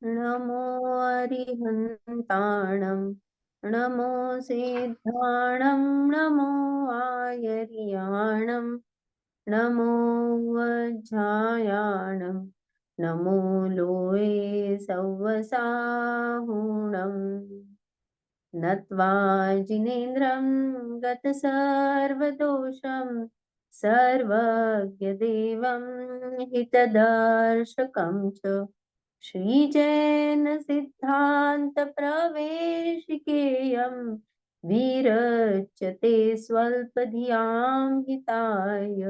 नमो अरिहन्ताणं नमो सिद्धाणं नमो आयर्याणं नमो वज्रायाणं नमो लोये सव्वसाहुणम् नत्वा जिनेन्द्रं गतसर्वदोषं सर्वज्ञदेवं हितदर्शकं च श्रीजैन सिद्धांत प्रवेशिकेयं विरच्यते स्वल्पधियां हिताय।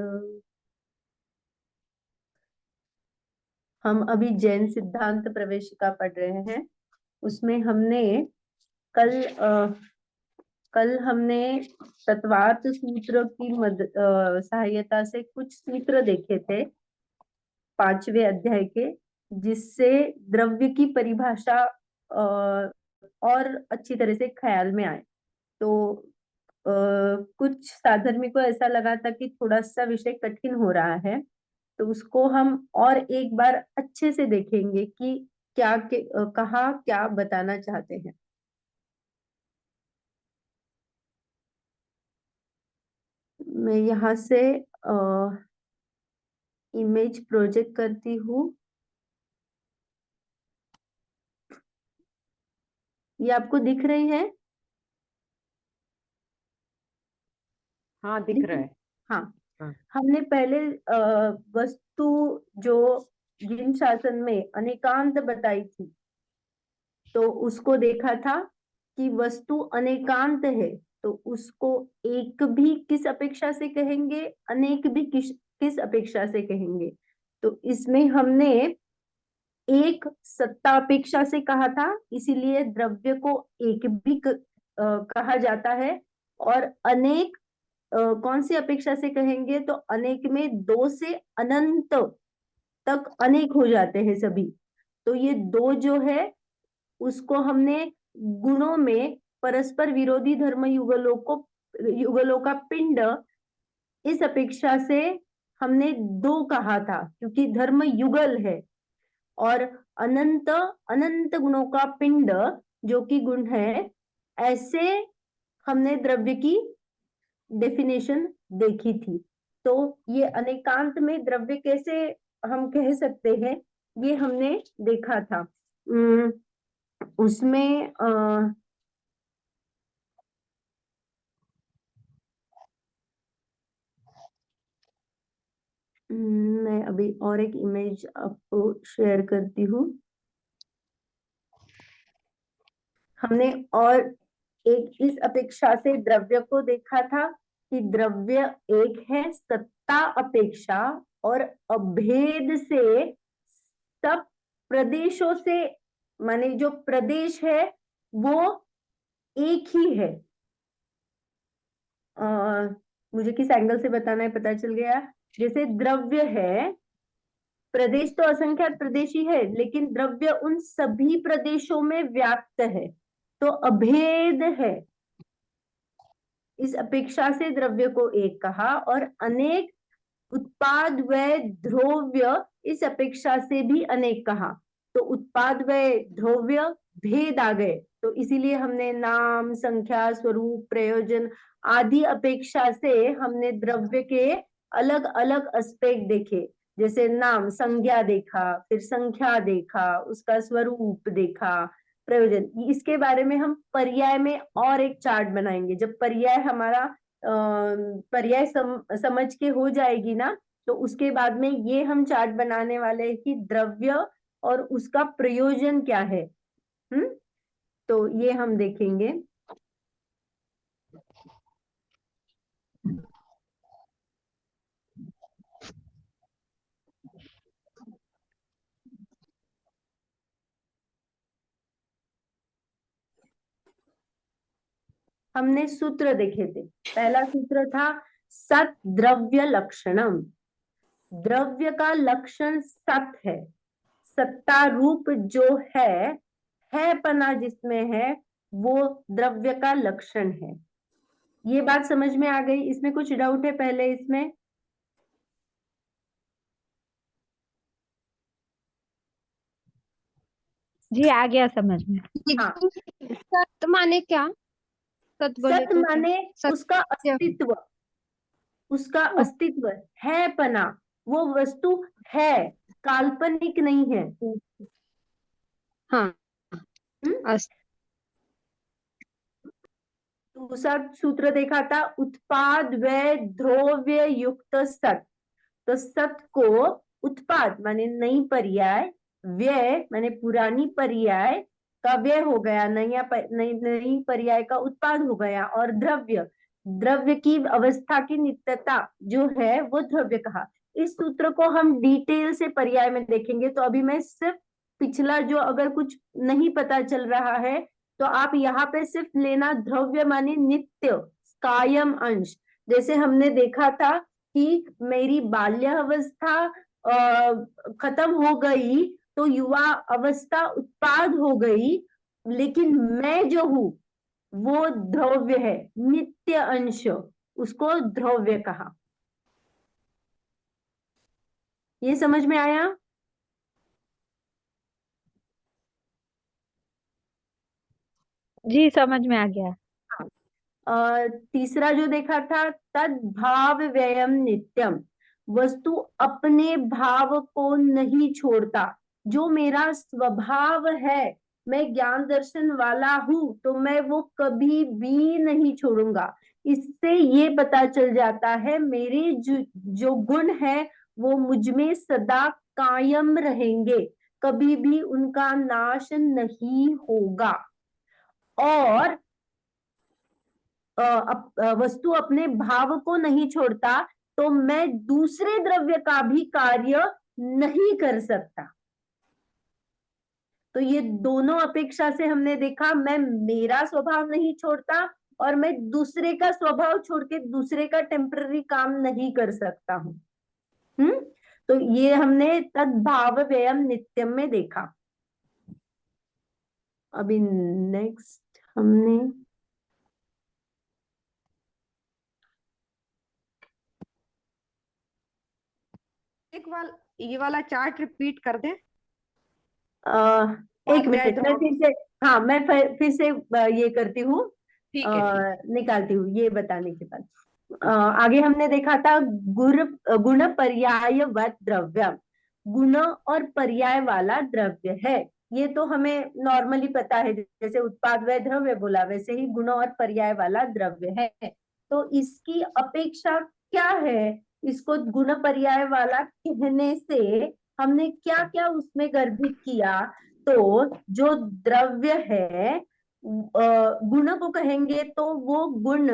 हम अभी जैन सिद्धांत प्रवेशिका पढ़ रहे हैं। उसमें हमने कल कल हमने तत्वार्थ सूत्र की सहायता से कुछ सूत्र देखे थे 5वें अध्याय के, जिससे द्रव्य की परिभाषा और अच्छी तरह से ख्याल में आए। तो कुछ साधर्मी को ऐसा लगा था कि थोड़ा सा विषय कठिन हो रहा है, तो उसको हम और एक बार अच्छे से देखेंगे कि कहाँ क्या बताना चाहते हैं। मैं यहाँ से इमेज प्रोजेक्ट करती हूँ। ये आपको दिख रही है? हाँ, दिख रहा है। हाँ। हाँ। हमने पहले वस्तु जो जिन शासन में अनेकांत बताई थी, तो उसको देखा था कि वस्तु अनेकांत है, तो उसको एक भी किस अपेक्षा से कहेंगे, अनेक भी किस अपेक्षा से कहेंगे। तो इसमें हमने एक सत्ता अपेक्षा से कहा था, इसीलिए द्रव्य को एक भी कहा जाता है। और अनेक कौन सी अपेक्षा से कहेंगे, तो अनेक में दो से अनंत तक अनेक हो जाते हैं सभी। तो ये दो जो है उसको हमने गुणों में परस्पर विरोधी धर्म युगलों का पिंड इस अपेक्षा से हमने दो कहा था, क्योंकि धर्म युगल है। और अनंत अनंत गुणों का पिंड जो कि गुण है, ऐसे हमने द्रव्य की डेफिनेशन देखी थी। तो ये अनेकांत में द्रव्य कैसे हम कह सकते हैं, ये हमने देखा था। उसमें मैं अभी और एक इमेज आपको शेयर करती हूँ। हमने और एक इस अपेक्षा से द्रव्य को देखा था कि द्रव्य एक है सत्ता अपेक्षा और अभेद से सब प्रदेशों से, माने जो प्रदेश है वो एक ही है। मुझे किस एंगल से बताना है पता चल गया। जैसे द्रव्य है, प्रदेश तो असंख्यात प्रदेश ही है, लेकिन द्रव्य उन सभी प्रदेशों में व्याप्त है, तो अभेद है। इस अपेक्षा से द्रव्य को एक कहा। और अनेक उत्पाद व द्रव्य इस अपेक्षा से भी अनेक कहा। तो उत्पाद व द्रव्य भेद आ गए, तो इसीलिए हमने नाम, संख्या, स्वरूप, प्रयोजन आदि अपेक्षा से हमने द्रव्य के अलग अलग एस्पेक्ट देखे। जैसे नाम, संज्ञा देखा, फिर संख्या देखा, उसका स्वरूप देखा, प्रयोजन। इसके बारे में हम पर्याय में और एक चार्ट बनाएंगे। जब पर्याय हमारा पर्याय समझ के हो जाएगी ना, तो उसके बाद में ये हम चार्ट बनाने वाले हैं कि द्रव्य और उसका प्रयोजन क्या है। तो ये हम देखेंगे। हमने सूत्र देखे थे। पहला सूत्र था सत द्रव्य लक्षणम। द्रव्य का लक्षण सत है। सत्ता रूप जो है पना जिसमें है, वो द्रव्य का लक्षण है। ये बात समझ में आ गई? इसमें कुछ डाउट है पहले इसमें? जी आ गया समझ में। हाँ, सत माने क्या? सत बोले सत तो क्या? माने सत्य। उसका अस्तित्व, उसका अस्तित्व है, पना, वो वस्तु है, काल्पनिक नहीं है। हाँ। हम्म? दूसरा सूत्र देखा था, उत्पाद व द्रव्य युक्त सत। तो सत को उत्पाद माने नई पर्याय, व्यय माने पुरानी पर्याय का व्यय हो गया, नई पर्याय का उत्पाद हो गया, और द्रव्य, द्रव्य की अवस्था की नित्यता जो है वो द्रव्य कहा। इस सूत्र को हम डिटेल से पर्याय में देखेंगे, तो अभी मैं सिर्फ पिछला जो, अगर कुछ नहीं पता चल रहा है तो आप यहाँ पे सिर्फ लेना, द्रव्य माने नित्य कायम अंश। जैसे हमने देखा था कि मेरी बाल्यावस्था खत्म हो गई तो युवा अवस्था उत्पाद हो गई, लेकिन मैं जो हूं वो द्रव्य है, नित्य अंश, उसको द्रव्य कहा। ये समझ में आया? जी समझ में आ गया। तीसरा जो देखा था, तद भाव व्ययम नित्यम, वस्तु अपने भाव को नहीं छोड़ता। जो मेरा स्वभाव है, मैं ज्ञान दर्शन वाला हूं, तो मैं वो कभी भी नहीं छोड़ूंगा। इससे ये पता चल जाता है मेरे जो गुण है वो मुझ में सदा कायम रहेंगे, कभी भी उनका नाश नहीं होगा। और वस्तु अपने भाव को नहीं छोड़ता, तो मैं दूसरे द्रव्य का भी कार्य नहीं कर सकता। तो ये दोनों अपेक्षा से हमने देखा, मैं मेरा स्वभाव नहीं छोड़ता और मैं दूसरे का स्वभाव छोड़ के दूसरे का टेम्पररी काम नहीं कर सकता हूं। तो ये हमने तद्भाव व्ययम नित्यम में देखा। अभी नेक्स्ट हमने ये वाला चार्ट रिपीट कर दे। एक मिनट, मैं फिर से, हाँ मैं फिर से ये करती हूँ, ठीक है। निकालती हूँ ये बताने के बाद। आगे हमने देखा था गुण पर्यायवत द्रव्य, गुण और पर्याय वाला द्रव्य है। ये तो हमें नॉर्मली पता है, जैसे उत्पाद व द्रव्य बोला वैसे ही गुण और पर्याय वाला द्रव्य है। तो इसकी अपेक्षा क्या है, इसको गुण पर्याय वाला कहने से हमने क्या क्या उसमें गर्भित किया? तो जो द्रव्य है, गुण को कहेंगे तो वो गुण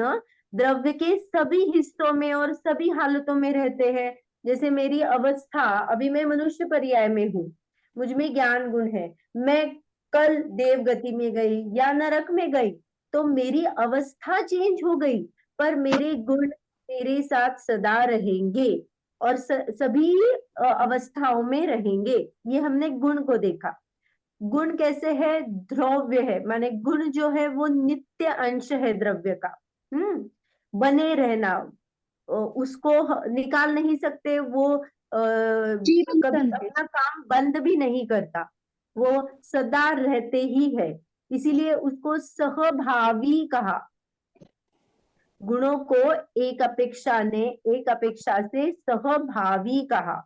द्रव्य के सभी हिस्सों में और सभी हालतों में रहते हैं। जैसे मेरी अवस्था, अभी मैं मनुष्य पर्याय में हूँ, मुझ में ज्ञान गुण है, मैं कल देव गति में गई या नरक में गई, तो मेरी अवस्था चेंज हो गई, पर मेरे गुण मेरे साथ सदा रहेंगे और सभी अवस्थाओं में रहेंगे। ये हमने गुण को देखा। गुण कैसे है? द्रव्य है, माने गुण जो है वो नित्य अंश है द्रव्य का। बने रहना, उसको निकाल नहीं सकते, वो कभी अपना काम बंद भी नहीं करता, वो सदा रहते ही है, इसीलिए उसको सहभावी कहा। गुणों को एक अपेक्षा से सहभावी कहा।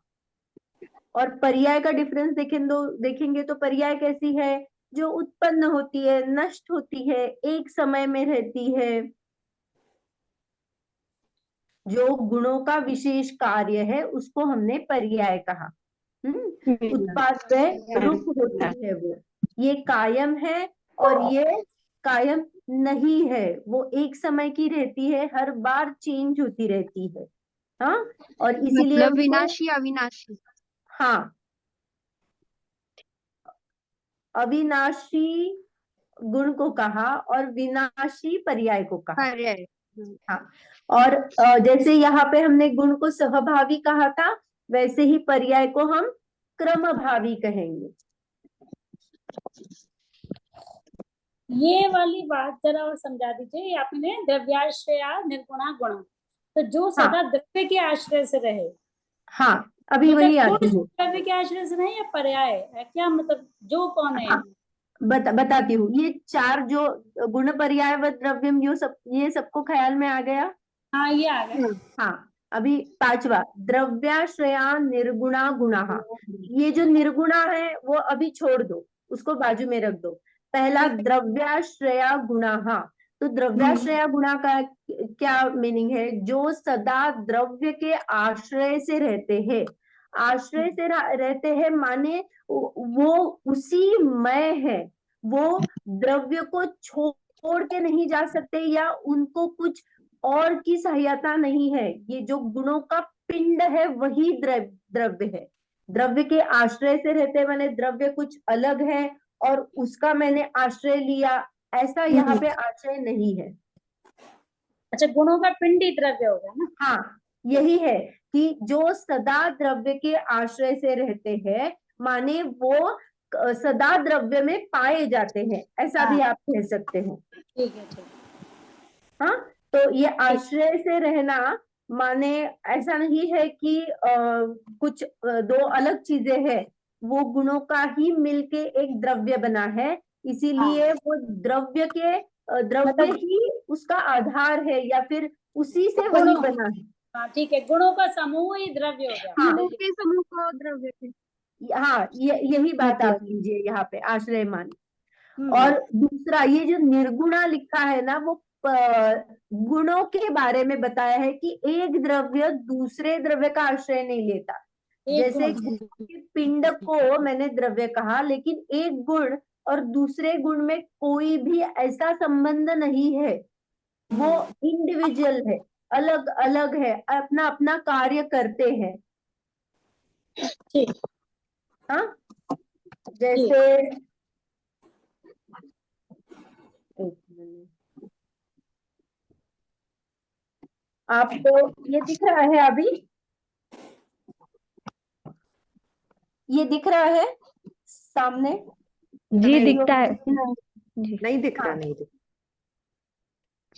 और पर्याय का डिफरेंस देखेंगे तो पर्याय कैसी है? जो उत्पन्न होती है, नष्ट होती है, एक समय में रहती है, जो गुणों का विशेष कार्य है उसको हमने पर्याय कहा। उत्पाद व रूप होती है वो, ये कायम है और ये कायम नहीं है, वो एक समय की रहती है, हर बार चेंज होती रहती है। हाँ, और इसीलिए मतलब विनाशी अविनाशी। हाँ, अविनाशी गुण को कहा और विनाशी पर्याय को कहा। पर्याय। हाँ, और जैसे यहाँ पे हमने गुण को सहभावी कहा था, वैसे ही पर्याय को हम क्रमभावी कहेंगे। ये वाली बात जरा और समझा दीजिए। आपने द्रव्याश्रया निर्गुणा गुण, तो जो सदा द्रव्य के आश्रय से रहे। हाँ, अभी वही आती हूँ। द्रव्य के आश्रय से नहीं, या पर्याय है क्या? मतलब जो कौन है? बताती हूँ। ये चार जो गुण पर्याय व द्रव्यम, ये सबको ख्याल में आ गया। हाँ ये आ गया। हाँ, अभी पांचवा, द्रव्याश्रया निर्गुणा गुणाः। ये जो निर्गुणा है वो अभी छोड़ दो, उसको बाजू में रख दो। पहला द्रव्याश्रया गुणाः। तो द्रव्याश्रया गुणा का क्या मीनिंग है? जो सदा द्रव्य के आश्रय से रहते हैं। आश्रय से रहते हैं माने वो उसी मय है, वो द्रव्य को छोड़ के नहीं जा सकते या उनको कुछ और की सहायता नहीं है। ये जो गुणों का पिंड है वही द्रव्य है। द्रव्य के आश्रय से रहते माने द्रव्य कुछ अलग है और उसका मैंने आश्रय लिया, ऐसा यहाँ पे आश्रय नहीं है। अच्छा, गुणों का पिंड ही द्रव्य हो गया ना। हाँ, यही है कि जो सदा द्रव्य के आश्रय से रहते हैं माने वो सदा द्रव्य में पाए जाते हैं, ऐसा भी आप कह सकते हो। ठीक है, ठीक। हाँ, तो ये आश्रय से रहना माने ऐसा नहीं है कि कुछ दो अलग चीजें हैं, वो गुणों का ही मिलके एक द्रव्य बना है, इसीलिए वो द्रव्य के द्रव्य ही उसका आधार है या फिर उसी से वही बना है। हाँ ठीक है, गुणों का समूह ही द्रव्य हो गया। हाँ, गुणों के समूह को द्रव्य थे। हाँ, यही बात आप लीजिए यहाँ पे आश्रय मान। और दूसरा, ये जो निर्गुणा लिखा है ना, वो गुणों के बारे में बताया है कि एक द्रव्य दूसरे द्रव्य का आश्रय नहीं लेता। जैसे पिंड को मैंने द्रव्य कहा, लेकिन एक गुण और दूसरे गुण में कोई भी ऐसा संबंध नहीं है, वो इंडिविजुअल है, अलग अलग है, अपना अपना कार्य करते हैं। ठीक। हाँ, जैसे आपको ये दिख रहा है अभी, ये दिख रहा है सामने? जी दिखता है। जी नहीं दिख रहा, नहीं दिख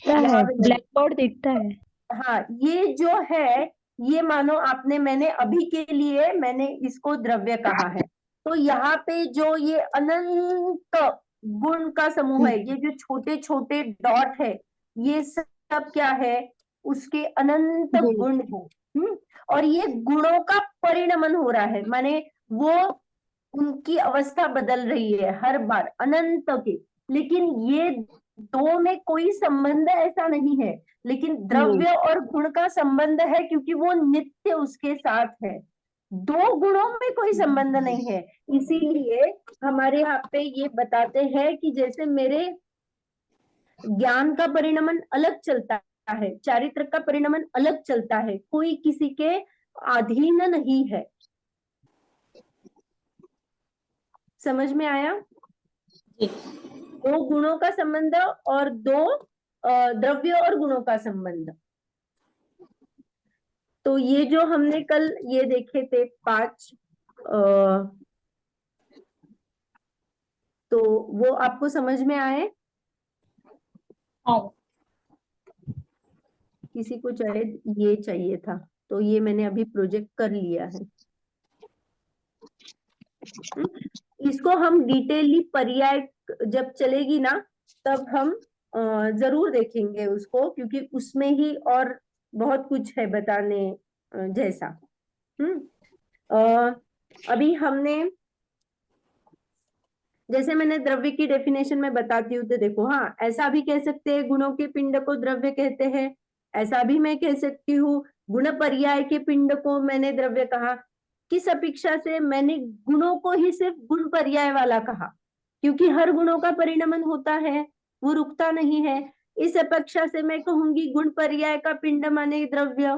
दिखता है, ब्लैक बोर्ड दिखता है। हाँ, ये जो है, ये मानो आपने, मैंने अभी के लिए मैंने इसको द्रव्य कहा है, तो यहाँ पे जो ये अनंत गुण का समूह है, ये जो छोटे छोटे डॉट है, ये सब क्या है? उसके अनंत गुण है। और ये गुणों का परिणमन हो रहा है, माने वो उनकी अवस्था बदल रही है हर बार अनंत के। लेकिन ये दो में कोई संबंध ऐसा नहीं है, लेकिन द्रव्य और गुण का संबंध है क्योंकि वो नित्य उसके साथ है। दो गुणों में कोई संबंध नहीं है, इसीलिए हमारे यहाँ पे ये बताते हैं कि जैसे मेरे ज्ञान का परिणमन अलग चलता है, चारित्र का परिणमन अलग चलता है, कोई किसी के अधीन नहीं है। समझ में आया? दो गुणों का संबंध और दो द्रव्य और गुणों का संबंध। तो ये जो हमने कल ये देखे थे 5, तो वो आपको समझ में आए? किसी को चाहे ये चाहिए था, तो ये मैंने अभी प्रोजेक्ट कर लिया है। इसको हम डिटेलली पर्याय जब चलेगी ना, तब हम जरूर देखेंगे उसको, क्योंकि उसमें ही और बहुत कुछ है बताने जैसा। अभी हमने, जैसे मैंने द्रव्य की डेफिनेशन में बताती हूँ, तो देखो, हाँ, ऐसा भी कह सकते हैं गुणों के पिंड को द्रव्य कहते हैं, ऐसा भी मैं कह सकती हूँ गुण पर्याय के पिंड को मैंने द्रव्य कहा। किस अपेक्षा से? मैंने गुणों को ही सिर्फ गुण पर्याय वाला कहा, क्योंकि हर गुणों का परिणमन होता है, वो रुकता नहीं है। इस अपेक्षा से मैं कहूंगी गुण पर्याय का पिंड माने द्रव्य,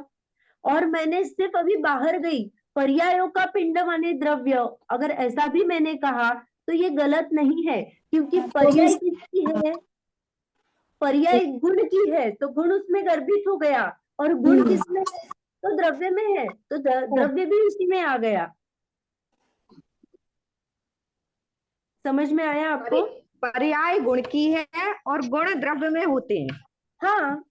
और मैंने सिर्फ अभी बाहर गई, पर्यायों का पिंड माने द्रव्य, अगर ऐसा भी मैंने कहा तो ये गलत नहीं है, क्योंकि पर्याय किसकी है? पर्याय गुण की है, तो गुण उसमें गर्भित हो गया, और गुण किसमें है? तो द्रव्य में है, तो द्रव्य भी उसी में आ गया। समझ में आया आपको? पर्याय गुण की है और गुण द्रव्य में होते हैं। हाँ,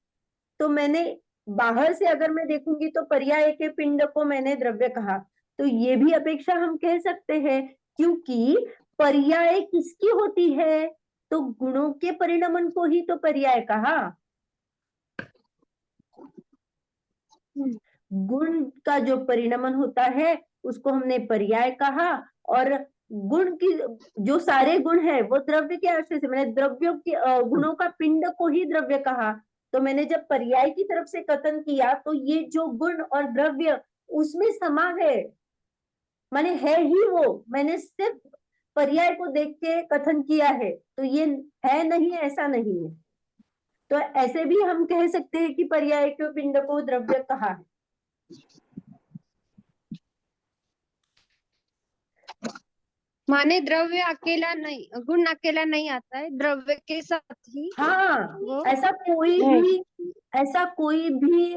तो मैंने बाहर से अगर मैं देखूंगी तो पर्याय के पिंड को मैंने द्रव्य कहा, तो ये भी अपेक्षा हम कह सकते हैं, क्योंकि पर्याय किसकी होती है? तो गुणों के परिणमन को ही तो पर्याय कहा। गुण का जो परिणमन होता है उसको हमने पर्याय कहा, और गुण की जो सारे गुण है वो द्रव्य के आश्रय से, मैंने द्रव्यों की गुणों का पिंड को ही द्रव्य कहा। तो मैंने जब पर्याय की तरफ से कथन किया तो ये जो गुण और द्रव्य उसमें समा है, माने है ही वो, मैंने सिर्फ पर्याय को देख के कथन किया है, तो ये है नहीं ऐसा नहीं है। तो ऐसे भी हम कह सकते हैं कि पर्याय के पिंड को द्रव्य कहा है। माने द्रव्य अकेला नहीं, गुण अकेला नहीं आता है, द्रव्य के साथ ही हाँ, वो ऐसा कोई भी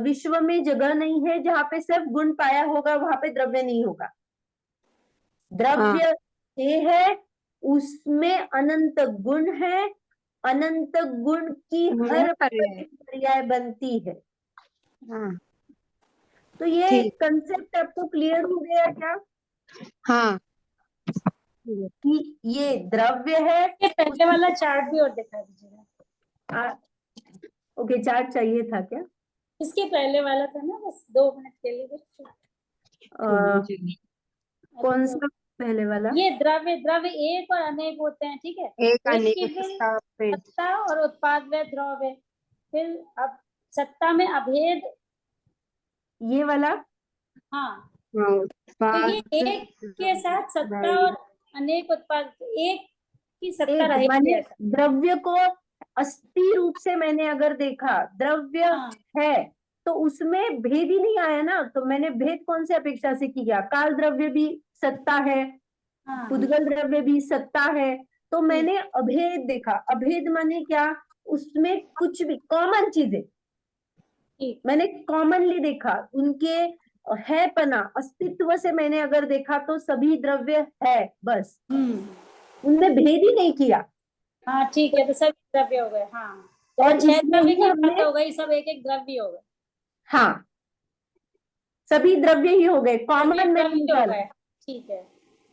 विश्व में जगह नहीं है जहाँ पे सिर्फ गुण पाया होगा, वहां पे द्रव्य नहीं होगा। द्रव्य ये है, उसमें अनंत गुण है, अनंत गुण की हर पर्याय बनती है। हाँ तो ये ठीक। कंसेप्ट आपको क्लियर हो गया क्या हाँ कि ये द्रव्य है? ये पहले वाला चार्ट भी और दिखा दीजिएगा। ओके, चार्ट चाहिए था क्या? इसके पहले वाला था ना, बस 2 मिनट के लिए बस। कौन सा पहले वाला? ये द्रव्य, द्रव्य एक और अनेक होते हैं, ठीक है। एक अनेक की फिर स्थापित। सत्ता और उत्पाद व द्रव्य, फिर अब सत्ता में अभेद, ये वाला। हाँ हाँ, तो ये एक के साथ सत्ता और अनेक उत्पाद, एक की सत्ता एक रहेगी माने ऐसा। द्रव्य को अस्थि रूप से मैंने अगर देखा, द्रव्य हाँ है तो उसमें भेद ही नहीं आया ना। तो मैंने भेद कौन से अपेक्षा से किया? काल द्रव्य भी सत्ता है, हाँ उद्गल द्रव्य भी सत्ता है, तो मैंने अभेद देखा। अभेद माने क्या? उसमें कुछ भी कॉमन चीजें ठीक। मैंने कॉमनली देखा, उनके है पना, अस्तित्व से मैंने अगर देखा तो सभी द्रव्य है, बस उनमें भेद ही नहीं किया। हाँ ठीक है, तो सब द्रव्य हो गए। हाँ तो और 6 इसमें द्रव्य ही की हमने, बात हो गई, सब एक एक द्रव्य हो गए। हाँ सभी द्रव्य ही हो गए, कॉमन सभी में द्रव्य हो निकाल। गए, ठीक है।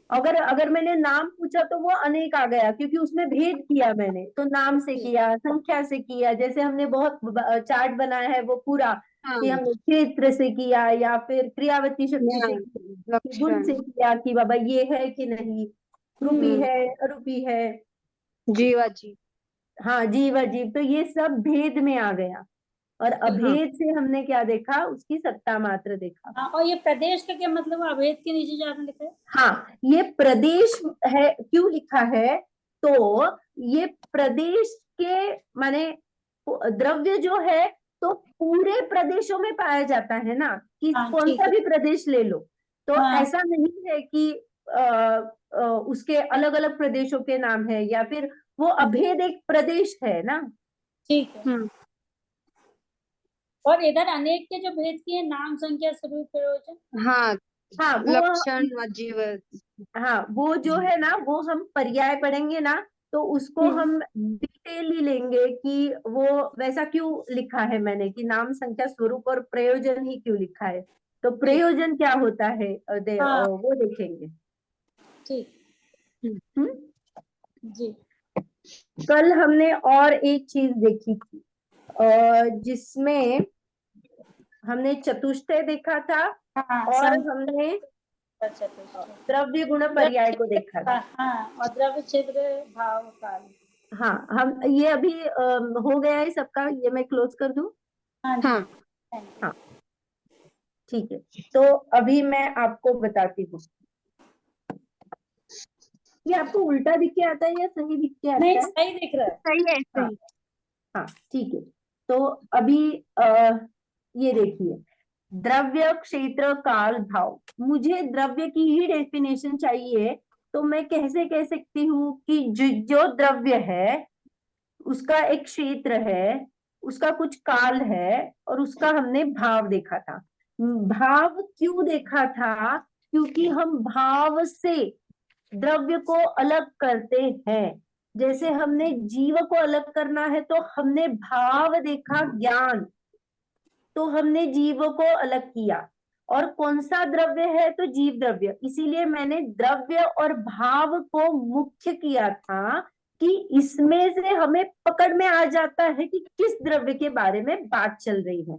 अगर मैंने नाम पूछा तो वो अनेक आ गया, क्योंकि उसमें भेद किया मैंने, तो नाम से किया, संख्या से किया। जैसे हमने बहुत चार्ट बनाया है वो पूरा, कि हमने क्षेत्र से किया या फिर क्रियावती शक्ति से किया, कि गुण से किया, कि बाबा ये है कि नहीं, रूपी है अरूपी है, जीवा जी। हाँ जीव अजीव, तो ये सब भेद में आ गया। और अभेद से हमने क्या देखा? उसकी सत्ता मात्र देखा। हाँ, और ये प्रदेश का क्या मतलब है? अभेद के नीचे जो आपने लिखा है, हाँ, ये प्रदेश है, क्यों लिखा है? तो ये प्रदेश के माने द्रव्य जो है तो पूरे प्रदेशों में पाया जाता है ना, कि हाँ, कौन ठीक सा है। भी प्रदेश ले लो। तो हाँ। ऐसा नहीं है कि उसके अलग अलग प्रदेशों के नाम है, या फिर वो अभेद एक प्रदेश है ना। ठीक है। और इधर अनेक के जो भेद किए, नाम, संख्या, स्वरूप, प्रयोजन, हाँ हाँ वो लक्षण व जीव। हाँ वो जो है ना, वो हम पर्याय पढ़ेंगे ना, तो उसको हम डिटेलली लेंगे कि वो वैसा क्यों लिखा है मैंने, कि नाम, संख्या, स्वरूप और प्रयोजन ही क्यों लिखा है। तो प्रयोजन क्या होता है हाँ। वो देखेंगे। ठीक हम्म। जी। कल हमने और एक चीज देखी थी, जिसमें हमने चतुष्टय देखा था, हाँ, और हमने द्रव्य गुण पर्याय को देखा था। हाँ, और द्रव्य, क्षेत्र, भाव, काल। हाँ, हम ये अभी हो गया है सबका, ये मैं क्लोज कर दूं। हाँ हाँ हाँ ठीक है, तो अभी मैं आपको बताती हूँ। ये आपको उल्टा दिख के आता है या सही दिख के आता नहीं, है? सही दिख रहा है। सही है, हाँ, सही। हाँ ठीक है। तो अभी ये देखिए, द्रव्य, क्षेत्र, काल, भाव। मुझे द्रव्य की ही डेफिनेशन चाहिए, तो मैं कैसे कह सकती हूँ कि जो द्रव्य है उसका एक क्षेत्र है, उसका कुछ काल है, और उसका हमने भाव देखा था। भाव क्यों देखा था? क्योंकि हम भाव से द्रव्य को अलग करते हैं। जैसे हमने जीव को अलग करना है तो हमने भाव देखा, ज्ञान, तो हमने जीव को अलग किया। और कौन सा द्रव्य है, तो जीव द्रव्य। इसीलिए मैंने द्रव्य और भाव को मुख्य किया था कि इसमें से हमें पकड़ में आ जाता है कि किस द्रव्य के बारे में बात चल रही है।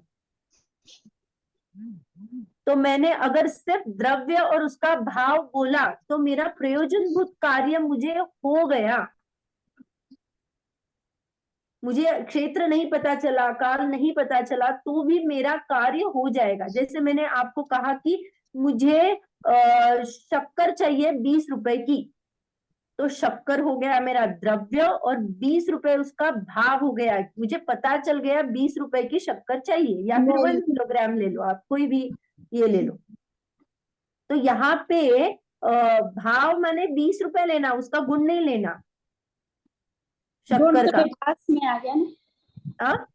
तो मैंने अगर सिर्फ द्रव्य और उसका भाव बोला तो मेरा प्रयोजनभूत कार्य मुझे हो गया। मुझे क्षेत्र नहीं पता चला, काल नहीं पता चला, तो भी मेरा कार्य हो जाएगा। जैसे मैंने आपको कहा कि मुझे शक्कर चाहिए 20 रुपए की, तो शक्कर हो गया मेरा द्रव्य और 20 रुपए उसका भाव हो गया। मुझे पता चल गया 20 रुपए की शक्कर चाहिए, या फिर 1 किलोग्राम ले लो, आप कोई भी ये ले लो। तो यहाँ पे भाव माने 20 रुपए लेना, उसका गुण नहीं लेना गुण शक्कर तो का। मिठास में आ गया ना। हाँ?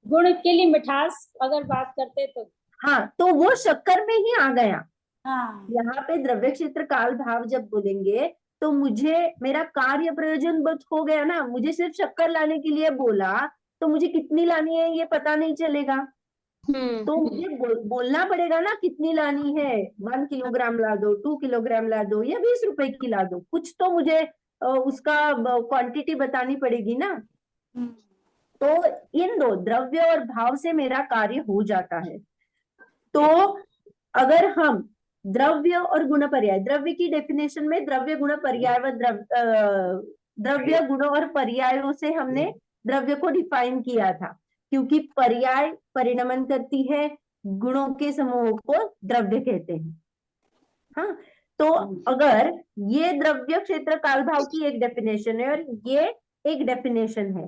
गुण के लिए मिठास अगर बात करते तो हाँ, तो वो शक्कर में ही आ गया। हाँ, यहाँ पे द्रव्य क्षेत्र काल भाव जब बोलेंगे तो मुझे मेरा कार्य प्रयोजन बस हो गया ना। मुझे सिर्फ शक्कर लाने के लिए बोला तो मुझे कितनी लानी है ये पता नहीं चलेगा। तो मुझे बोलना पड़ेगा ना कितनी लानी है। 1 किलोग्राम ला दो, 2 किलोग्राम ला दो, या 20 रुपए की ला दो, कुछ तो मुझे उसका क्वांटिटी बतानी पड़ेगी ना। तो इन दो द्रव्य और भाव से मेरा कार्य हो जाता है। तो अगर हम द्रव्य और गुण पर्याय, द्रव्य की डेफिनेशन में द्रव्य गुण पर्याय व द्रव्य गुण और पर्यायों से हमने द्रव्य को डिफाइन किया था, क्योंकि पर्याय परिणमन करती है, गुणों के समूह को द्रव्य कहते हैं। हाँ, तो अगर ये द्रव्य क्षेत्र काल भाव की एक डेफिनेशन है और ये एक डेफिनेशन है,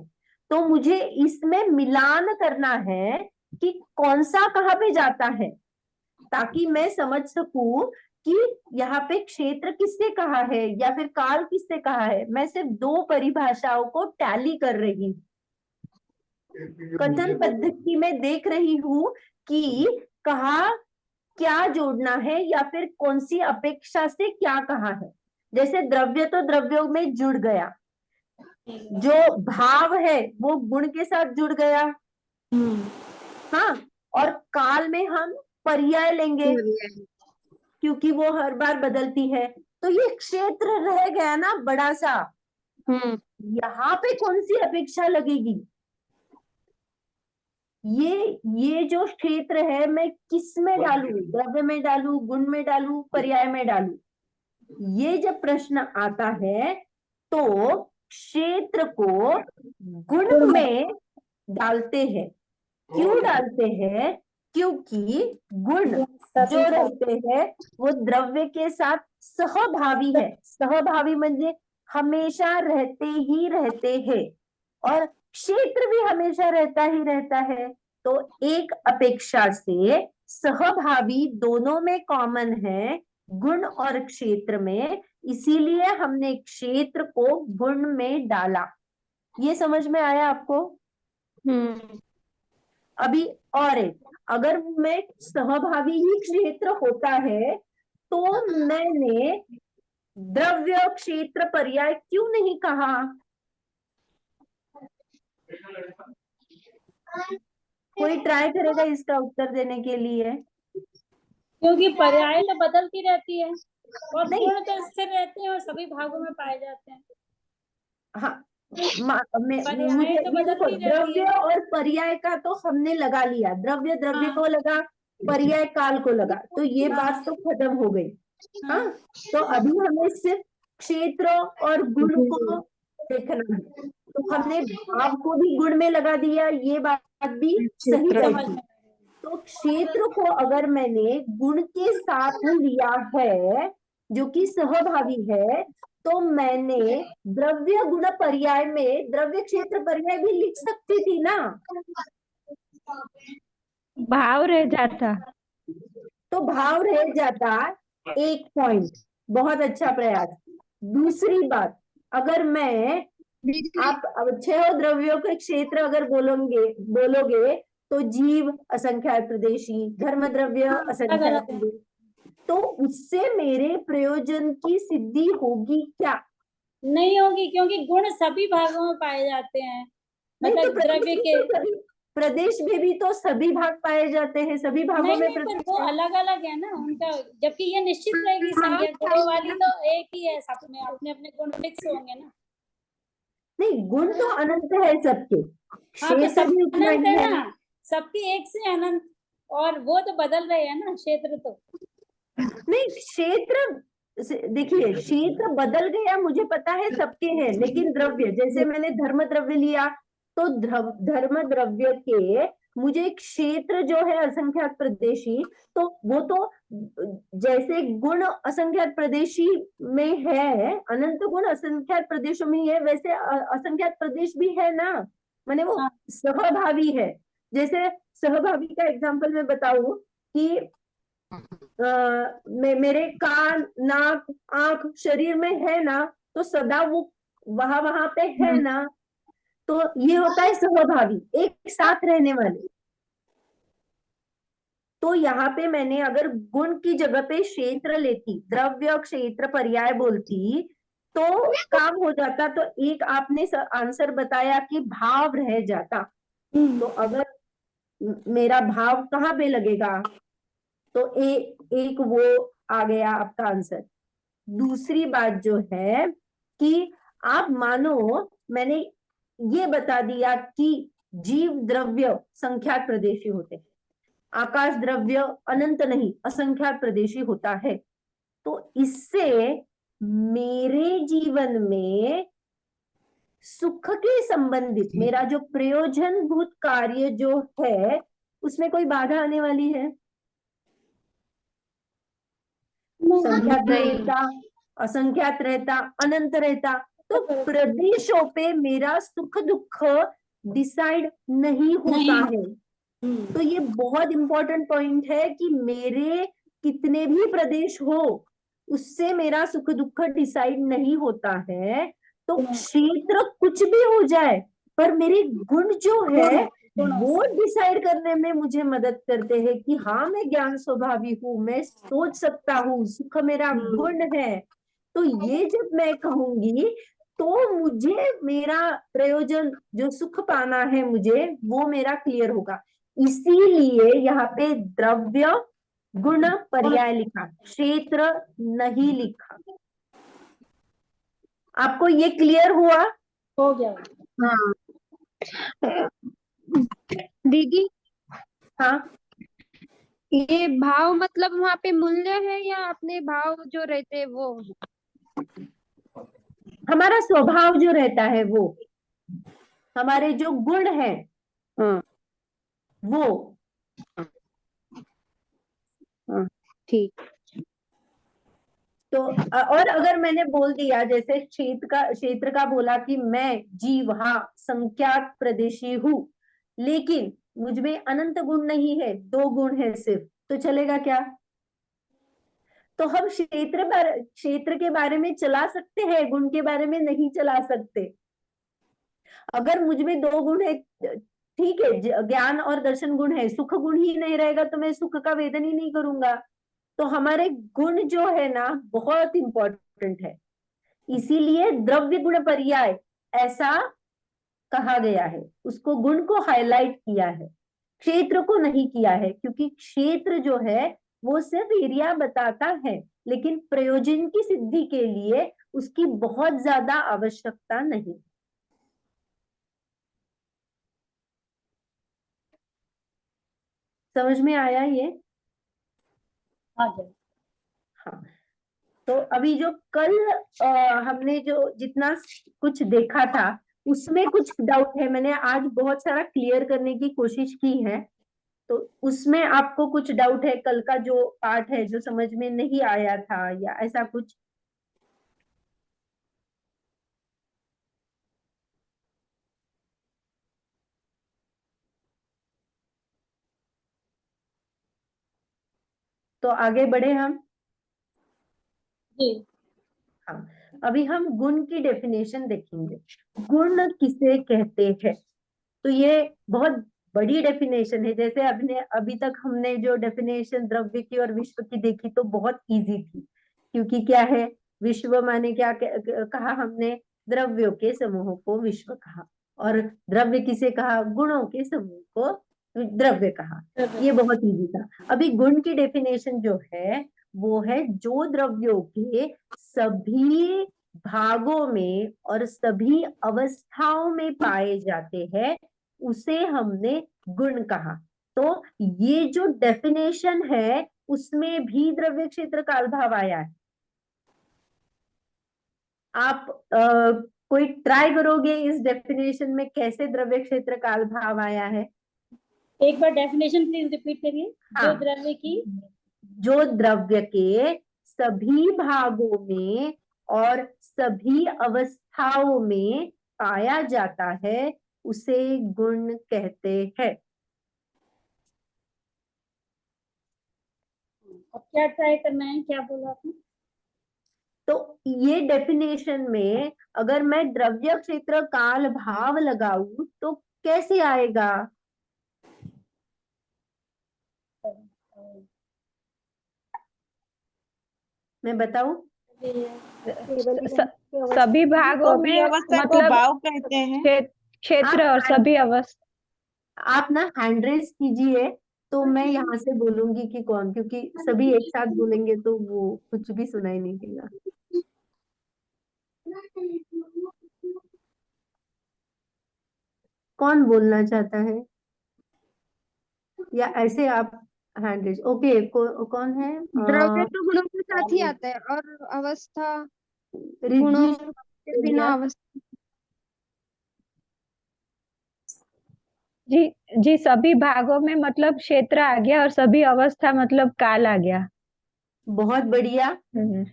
तो मुझे इसमें मिलान करना है कि कौन सा कहाँ पे जाता है, ताकि मैं समझ सकूं कि यहाँ पे क्षेत्र किससे कहा है या फिर काल किससे कहा है। मैं सिर्फ 2 परिभाषाओं को टैली कर रही हूँ, कथन पद्धति में देख रही हूँ कि कहा क्या जोड़ना है या फिर कौन सी अपेक्षा से क्या कहा है। जैसे द्रव्य तो द्रव्यों में जुड़ गया, जो भाव है वो गुण के साथ जुड़ गया। हाँ, और काल में हम पर्याय लेंगे क्योंकि वो हर बार बदलती है। तो ये क्षेत्र रह गया ना बड़ा सा। यहाँ पे कौन सी अपेक्षा लगेगी? ये जो क्षेत्र है मैं किस में डालूं? द्रव्य में डालूं, गुण में डालूं, पर्याय में डालूं? ये जब प्रश्न आता है तो क्षेत्र को गुण में डालते हैं। क्यों डालते हैं? क्योंकि गुण जो रहते हैं वो द्रव्य के साथ सहभावी है। सहभावी म्हणजे हमेशा रहते ही रहते हैं, और क्षेत्र भी हमेशा रहता ही रहता है। तो एक अपेक्षा से सहभावी दोनों में कॉमन है, गुण और क्षेत्र में, इसीलिए हमने क्षेत्र को गुण में डाला। ये समझ में आया आपको? अभी और एक, अगर मैं सहभावी ही क्षेत्र होता है तो मैंने द्रव्य क्षेत्र पर्याय क्यों नहीं कहा? कोई ट्राई करेगा इसका उत्तर देने के लिए? क्योंकि पर्याय तो बदलती रहती है और नहीं। गुण तो स्थिर रहते हैं और सभी भागों में पाए जाते हैं। हाँ, पर्याय मुझे तो ये देखो, बदलती रहती द्रव्य है। और पर्याय का तो हमने लगा लिया, द्रव्य द्रव्य को लगा, पर्याय काल को लगा, तो ये बात तो खत्म हो गई। हाँ, तो अभी हमें सिर्फ क्षेत्र और गुण को देखना है। तो हमने भाव को भी गुण में लगा दिया, ये बात भी सही रही। तो क्षेत्र को अगर मैंने गुण के साथ लिया है जो कि सहभावी है, तो मैंने द्रव्य गुण पर्याय में द्रव्य क्षेत्र पर्याय भी लिख सकती थी ना। भाव रह जाता। तो भाव रह जाता। एक पॉइंट, बहुत अच्छा प्रयास। दूसरी बात, अगर मैं आप 6 द्रव्यों के क्षेत्र अगर बोलोगे तो जीव असंख्यात प्रदेशी, धर्म द्रव्य असंख्यात प्रदेशी, तो उससे मेरे प्रयोजन की सिद्धि होगी क्या? नहीं होगी, क्योंकि गुण सभी भागों में पाए जाते हैं। मतलब द्रव्य के प्रदेश में भी तो सभी भाग पाए जाते हैं, सभी भागों नहीं में नहीं, पर प्रदेश वो है। अलग अलग है ना उनका, जबकि ये निश्चित रहेगी संज्ञा, गुणों वाली तो एक ही है, सब में अपने अपने गुण मिक्स होंगे ना। नहीं, गुण तो अनंत है सबके, हाँ तो क्षेत्र सब भी उतना अनंत ही है है। ना, सबकी एक से अनंत, और वो तो बदल रहे हैं ना क्षेत्र तो। नहीं, देखिए क्षेत्र बदल गया मुझे पता है सबके हैं, लेकिन द्रव्य, जैसे मैंने धर्म द्रव्य लिया, तो धर्म द्रव्य के मुझे एक क्षेत्र जो है असंख्यात प्रदेशी, तो वो तो जैसे गुण असंख्यात प्रदेशी में है, अनंत गुण असंख्यात प्रदेशों में ही है, वैसे असंख्यात प्रदेश भी है ना, माने वो हाँ। सहभावी है। जैसे सहभावी का एग्जांपल मैं बताऊं कि मेरे कान, नाक, आंख शरीर में है ना, तो सदा वो वहां वहां पे है ना, तो ये होता है सहभावी, एक साथ रहने वाले। तो यहाँ पे मैंने अगर गुण की जगह पे क्षेत्र लेती, द्रव्य क्षेत्र पर्याय बोलती, तो काम हो जाता। तो एक आपने आंसर बताया कि भाव रह जाता, तो अगर मेरा भाव कहाँ पे लगेगा, तो एक वो आ गया आपका आंसर। दूसरी बात जो है कि आप मानो मैंने ये बता दिया कि जीव द्रव्य संख्यात प्रदेशी होते हैं, आकाश द्रव्य अनंत नहीं असंख्यात प्रदेशी होता है, तो इससे मेरे जीवन में सुख के संबंधित मेरा जो प्रयोजनभूत कार्य जो है, उसमें कोई बाधा आने वाली है? संख्यात रहता, असंख्यात रहता, अनंत रहता, तो प्रदेशों पे मेरा सुख दुख डिसाइड नहीं होता है। तो ये बहुत इंपॉर्टेंट पॉइंट है कि मेरे कितने भी प्रदेश हो, उससे मेरा सुख दुख डिसाइड नहीं होता है। तो क्षेत्र कुछ भी हो जाए, पर मेरे गुण जो है वो डिसाइड करने में मुझे मदद करते हैं कि हाँ मैं ज्ञान स्वभावी हूँ, मैं सोच सकता हूँ, सुख मेरा गुण है। तो ये जब मैं कहूंगी, तो मुझे मेरा प्रयोजन जो सुख पाना है मुझे, वो मेरा क्लियर होगा। इसीलिए यहाँ पे द्रव्य गुण पर्याय लिखा, क्षेत्र नहीं लिखा। आपको ये क्लियर हुआ? हो गया। हाँ दीदी, हाँ, ये भाव मतलब वहाँ पे मूल्य है या अपने भाव जो रहते हैं वो? हमारा स्वभाव जो रहता है वो, हमारे जो गुण है हाँ वो। हाँ ठीक। तो और अगर मैंने बोल दिया जैसे क्षेत्र का बोला कि मैं जीव हाँ संख्यात प्रदेशी हूँ, लेकिन मुझ में अनंत गुण नहीं है, 2 गुण है सिर्फ, तो चलेगा क्या? तो हम क्षेत्र के बारे में चला सकते हैं, गुण के बारे में नहीं चला सकते। अगर मुझ में 2 गुण है, ठीक है, ज्ञान और दर्शन गुण है, सुख गुण ही नहीं रहेगा तो मैं सुख का वेदन ही नहीं करूंगा। तो हमारे गुण जो है ना बहुत इंपॉर्टेंट है, इसीलिए द्रव्य गुण पर्याय ऐसा कहा गया है, उसको गुण को हाईलाइट किया है, क्षेत्र को नहीं किया है, क्योंकि क्षेत्र जो है वो सिर्फ एरिया बताता है, लेकिन प्रयोजन की सिद्धि के लिए उसकी बहुत ज्यादा आवश्यकता नहीं। समझ में आया ये? आ गया। हाँ, तो अभी जो कल हमने जो जितना कुछ देखा था उसमें कुछ डाउट है, मैंने आज बहुत सारा क्लियर करने की कोशिश की है, तो उसमें आपको कुछ डाउट है? कल का जो पार्ट है जो समझ में नहीं आया था या ऐसा कुछ? तो आगे बढ़े हम। जी। हाँ, अभी हम गुण की डेफिनेशन देखेंगे, गुण किसे कहते हैं। तो ये बहुत बड़ी डेफिनेशन है, जैसे अभी तक हमने जो डेफिनेशन द्रव्य की और विश्व की देखी तो बहुत इजी थी, क्योंकि क्या है, विश्व माने क्या कहा हमने, द्रव्यों के समूह को विश्व कहा। और द्रव्य किसे कहा? गुणों के समूह को द्रव्य कहा। ये बहुत इजी था। अभी गुण की डेफिनेशन जो है वो है जो द्रव्यों के सभी भागों में और सभी अवस्थाओं में पाए जाते हैं उसे हमने गुण कहा। तो ये जो डेफिनेशन है उसमें भी द्रव्य क्षेत्र काल भाव आया है। आप कोई ट्राई करोगे इस डेफिनेशन में कैसे द्रव्य क्षेत्र काल भाव आया है? एक बार डेफिनेशन प्लीज रिपीट करिए। जो हाँ। द्रव्य की जो द्रव्य के सभी भागों में और सभी अवस्थाओं में पाया जाता है उसे गुण कहते हैं। अब क्या ट्राई करना है, क्या बोला आपने? तो ये डेफिनेशन में अगर मैं द्रव्य क्षेत्र काल भाव लगाऊं तो कैसे आएगा? मैं बताऊं? सभी भागों सभी में अवस्था को मतलब भाव कहते हैं। क्षेत्र और सभी अवस्था। आप ना हैंड रेज कीजिए तो मैं यहाँ से बोलूंगी कि कौन, क्योंकि सभी एक साथ बोलेंगे तो वो कुछ भी सुनाई नहीं देगा। कौन बोलना चाहता है? या ऐसे आप हैंड रेज। ओके, कौन है? द्रव्य तो गुणों के साथ ही आता है और अवस्था गुणों रिद्धि के बिना अवस्था। जी जी, सभी भागों में मतलब क्षेत्र आ गया और सभी अवस्था मतलब काल आ गया। बहुत बढ़िया, हम्म।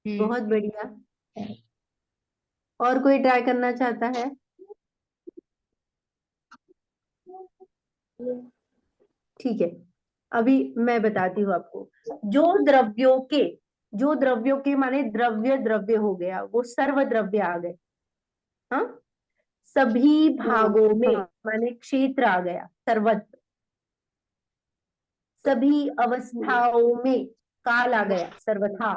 बहुत बढ़िया। और कोई ट्राई करना चाहता है? ठीक है, अभी मैं बताती हूँ आपको। जो द्रव्यों के माने द्रव्य द्रव्य हो गया, वो सर्व द्रव्य आ गए। हाँ, सभी भागों में माने क्षेत्र आ गया, सर्वत्र। सभी अवस्थाओं में काल आ गया, सर्वथा।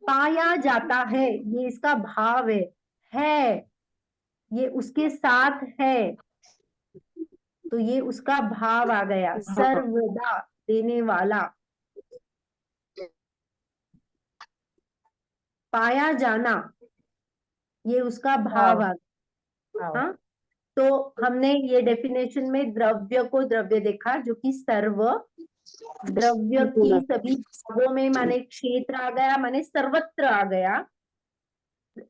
पाया जाता है, ये इसका भाव है, ये उसके साथ है, तो ये उसका भाव आ गया, सर्वदा देने वाला। पाया जाना, ये उसका भाव आ गया। हाँ, तो हमने ये डेफिनेशन में द्रव्य को द्रव्य देखा जो कि सर्व, द्रव्य की सभी भागों में माने क्षेत्र आ गया, माने सर्वत्र आ गया।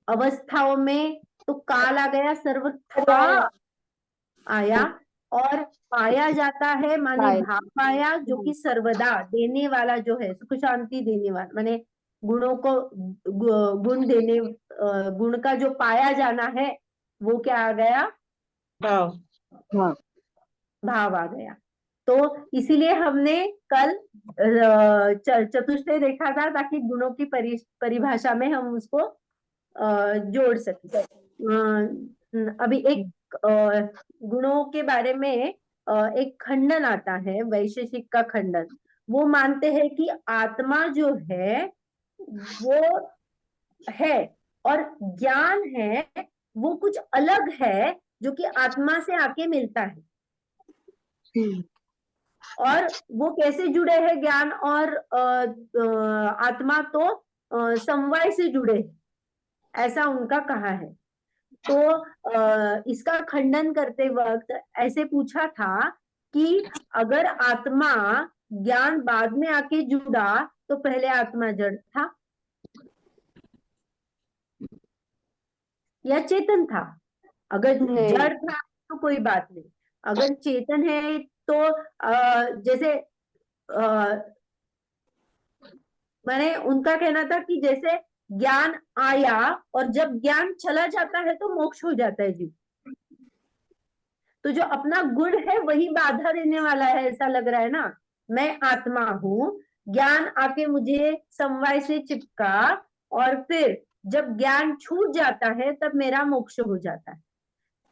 अवस्थाओं में तो काल आ गया, सर्वथा आया। और पाया जाता है माने भाव पाया, जो कि सर्वदा देने वाला जो है, सुख शांति देने वाला, माने गुणों को गुण देने, गुण का जो पाया जाना है वो क्या आ गया? भाव। भाव आ गया। तो इसीलिए हमने कल चतुष्टय देखा था ताकि गुणों की परिभाषा में हम उसको जोड़ सके। अभी एक गुणों के बारे में एक खंडन आता है, वैशेषिक का खंडन। वो मानते हैं कि आत्मा जो है वो है और ज्ञान है वो कुछ अलग है जो कि आत्मा से आके मिलता है। और वो कैसे जुड़े हैं ज्ञान और आत्मा? तो समवाय से जुड़े हैं, ऐसा उनका कहा है। तो इसका खंडन करते वक्त ऐसे पूछा था कि अगर आत्मा ज्ञान बाद में आके जुड़ा तो पहले आत्मा जड़ था या चेतन था? अगर जड़ था तो कोई बात नहीं, अगर चेतन है तो जैसे मैंने उनका कहना था कि जैसे ज्ञान आया और जब ज्ञान चला जाता है तो मोक्ष हो जाता है जी। तो जो अपना गुण है वही बाधा देने वाला है, ऐसा लग रहा है ना। मैं आत्मा हूं, ज्ञान आके मुझे समवाय से चिपका और फिर जब ज्ञान छूट जाता है तब मेरा मोक्ष हो जाता है,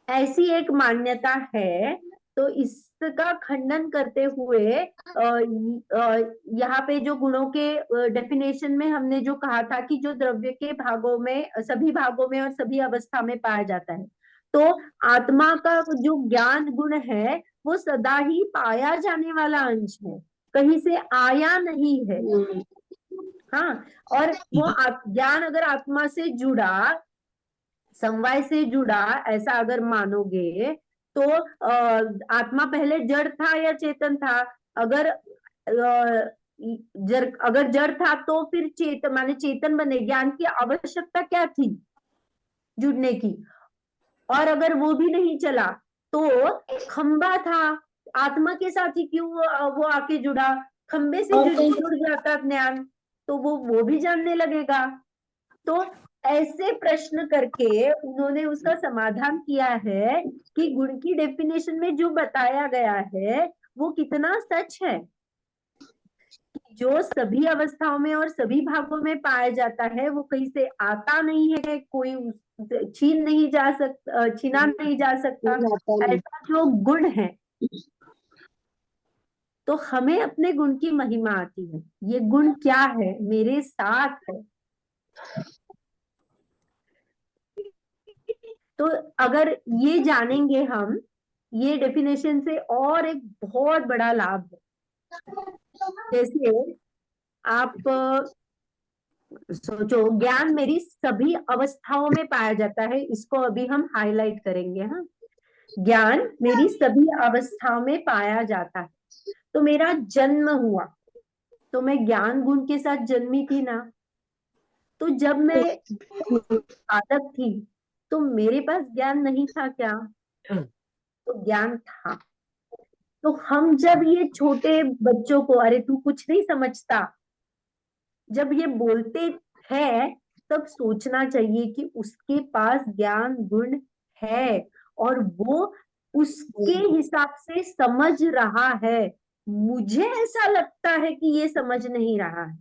ऐसी एक मान्यता है। तो का खंडन करते हुए यहाँ पे जो गुणों के डेफिनेशन में हमने जो कहा था कि जो द्रव्य के भागों में, सभी भागों में और सभी अवस्था में पाया जाता है, तो आत्मा का जो ज्ञान गुण है वो सदा ही पाया जाने वाला अंश है, कहीं से आया नहीं है। हाँ, और वो ज्ञान अगर आत्मा से जुड़ा, समवाय से जुड़ा, ऐसा अगर मानोगे तो आत्मा पहले जड़ था या चेतन था? अगर अगर जड़ था तो फिर चेतन माने चेतन बने, ज्ञान की आवश्यकता क्या थी जुड़ने की? और अगर वो भी नहीं चला तो खंबा था, आत्मा के साथ ही क्यों वो आके जुड़ा? खंबे से जुड़ जाता ज्ञान तो वो भी जानने लगेगा। तो ऐसे प्रश्न करके उन्होंने उसका समाधान किया है कि गुण की डेफिनेशन में जो बताया गया है वो कितना सच है, जो सभी अवस्थाओं में और सभी भागों में पाया जाता है, वो कहीं से आता नहीं है, कोई छीना नहीं जा सकता, ऐसा जो गुण है। तो हमें अपने गुण की महिमा आती है, ये गुण क्या है, मेरे साथ है। तो अगर ये जानेंगे हम, ये डेफिनेशन से और एक बहुत बड़ा लाभ है। जैसे आप सोचो, ज्ञान मेरी सभी अवस्थाओं में पाया जाता है, इसको अभी हम हाईलाइट करेंगे। हाँ, ज्ञान मेरी सभी अवस्थाओं में पाया जाता है। तो मेरा जन्म हुआ तो मैं ज्ञान गुण के साथ जन्मी थी ना। तो जब मैं बालक थी तो मेरे पास ज्ञान नहीं था क्या? तो ज्ञान था। तो हम जब ये छोटे बच्चों को, अरे तू कुछ नहीं समझता, जब ये बोलते हैं तब सोचना चाहिए कि उसके पास ज्ञान गुण है और वो उसके हिसाब से समझ रहा है। मुझे ऐसा लगता है कि ये समझ नहीं रहा है।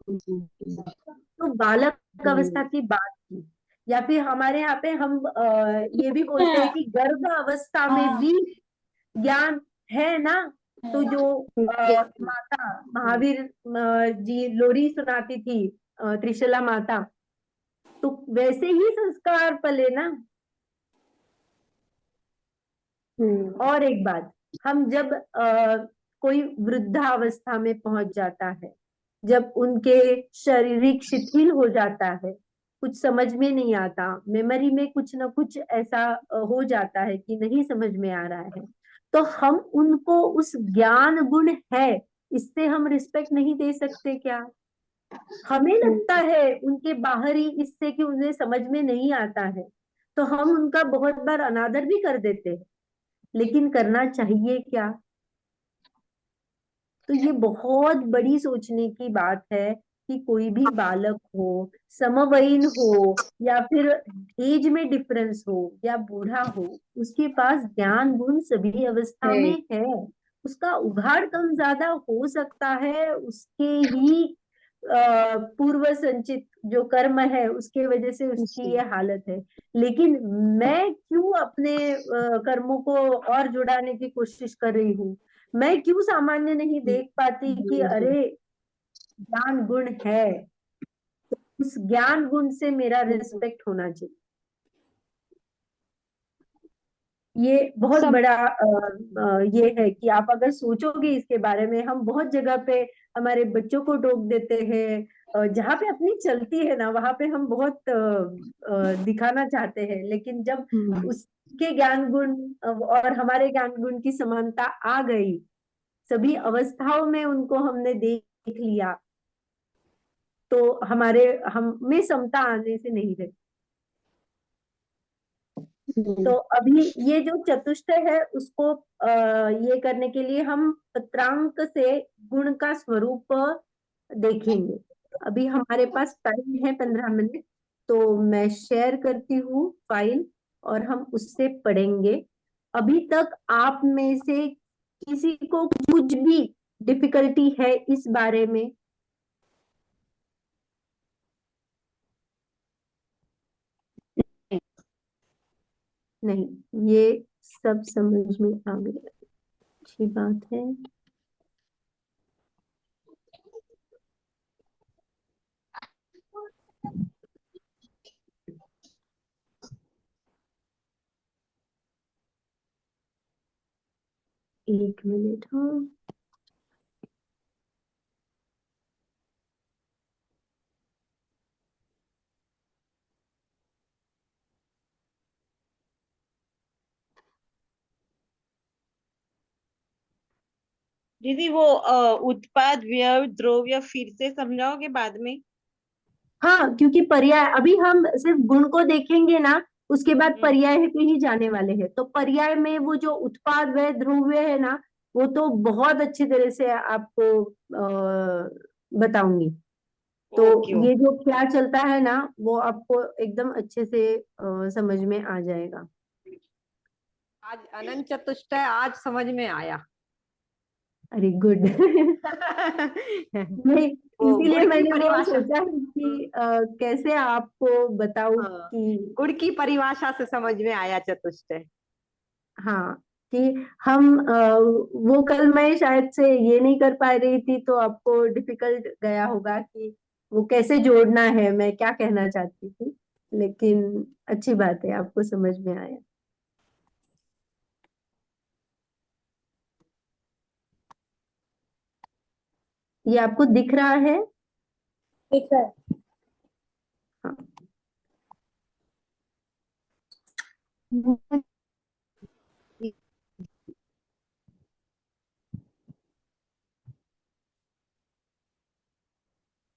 तो बालक अवस्था की बात की, या फिर हमारे यहाँ पे हम ये भी बोलते हैं कि गर्भ अवस्था में भी ज्ञान है ना। तो जो माता महावीर जी लोरी सुनाती थी, त्रिशला माता, तो वैसे ही संस्कार पले ना। और एक बात, हम जब कोई वृद्धावस्था में पहुंच जाता है, जब उनके शारीरिक शिथिल हो जाता है, कुछ समझ में नहीं आता, मेमोरी में कुछ ना कुछ ऐसा हो जाता है कि नहीं समझ में आ रहा है, तो हम उनको उस ज्ञान गुण है इससे हम रिस्पेक्ट नहीं दे सकते क्या? हमें लगता है उनके बाहरी इससे कि उन्हें समझ में नहीं आता है, तो हम उनका बहुत बार अनादर भी कर देते हैं, लेकिन करना चाहिए क्या? तो ये बहुत बड़ी सोचने की बात है कि कोई भी बालक हो, समवयीन हो, या फिर एज में डिफरेंस हो या बूढ़ा हो, उसके पास ज्ञान गुण सभी अवस्था में है। उसका उघाड़ कम ज्यादा हो सकता है, उसके ही पूर्व संचित जो कर्म है उसके वजह से उसकी ये हालत है। लेकिन मैं क्यों अपने कर्मों को और जुड़ाने की कोशिश कर रही हूँ? मैं क्यों सामान्य नहीं देख पाती कि अरे ज्ञान गुण है, तो उस ज्ञान गुण से मेरा रिस्पेक्ट होना चाहिए। ये बहुत बड़ा ये है कि आप अगर सोचोगे इसके बारे में, हम बहुत जगह पे हमारे बच्चों को टोक देते हैं, जहाँ पे अपनी चलती है ना वहां पे हम बहुत दिखाना चाहते हैं, लेकिन जब उसके ज्ञान गुण और हमारे ज्ञान गुण की समानता आ गई, सभी अवस्थाओं में उनको हमने देख लिया, तो हम में समता आने से नहीं रहती। तो अभी ये जो चतुष्टय है उसको ये करने के लिए हम पत्रांक से गुण का स्वरूप देखेंगे। अभी हमारे पास टाइम है 15 मिनट, तो मैं शेयर करती हूँ फाइल और हम उससे पढ़ेंगे। अभी तक आप में से किसी को कुछ भी डिफिकल्टी है इस बारे में? नहीं, ये सब समझ में आ गया, अच्छी बात है। एक मिनट, हाँ। दीदी वो उत्पाद व्यय द्रव्य फिर से समझाओगे बाद में? हाँ, क्योंकि पर्याय अभी हम सिर्फ गुण को देखेंगे ना, उसके बाद हम्म। पर्याय पे ही जाने वाले हैं। तो पर्याय में वो जो उत्पाद व ध्रुव्य है ना, वो तो बहुत अच्छी तरह से आपको बताऊंगी। तो ओके ये ओके। जो क्या चलता है ना, वो आपको एकदम अच्छे से समझ में आ जाएगा। आज अनंत चतुष्टय आज समझ में आया। अरे गुड। नहीं, वो इसीलिए गुण की मैंने वो परिभाषा। सोचा कि कैसे आपको बताऊं हाँ, कि गुण की परिभाषा से समझ में आया चतुष्टय। हाँ, कि हम वो कल मैं शायद से ये नहीं कर पा रही थी, तो आपको डिफिकल्ट गया होगा कि वो कैसे जोड़ना है, मैं क्या कहना चाहती थी। लेकिन अच्छी बात है, आपको समझ में आया। ये आपको दिख रहा है? ठीक है। हाँ।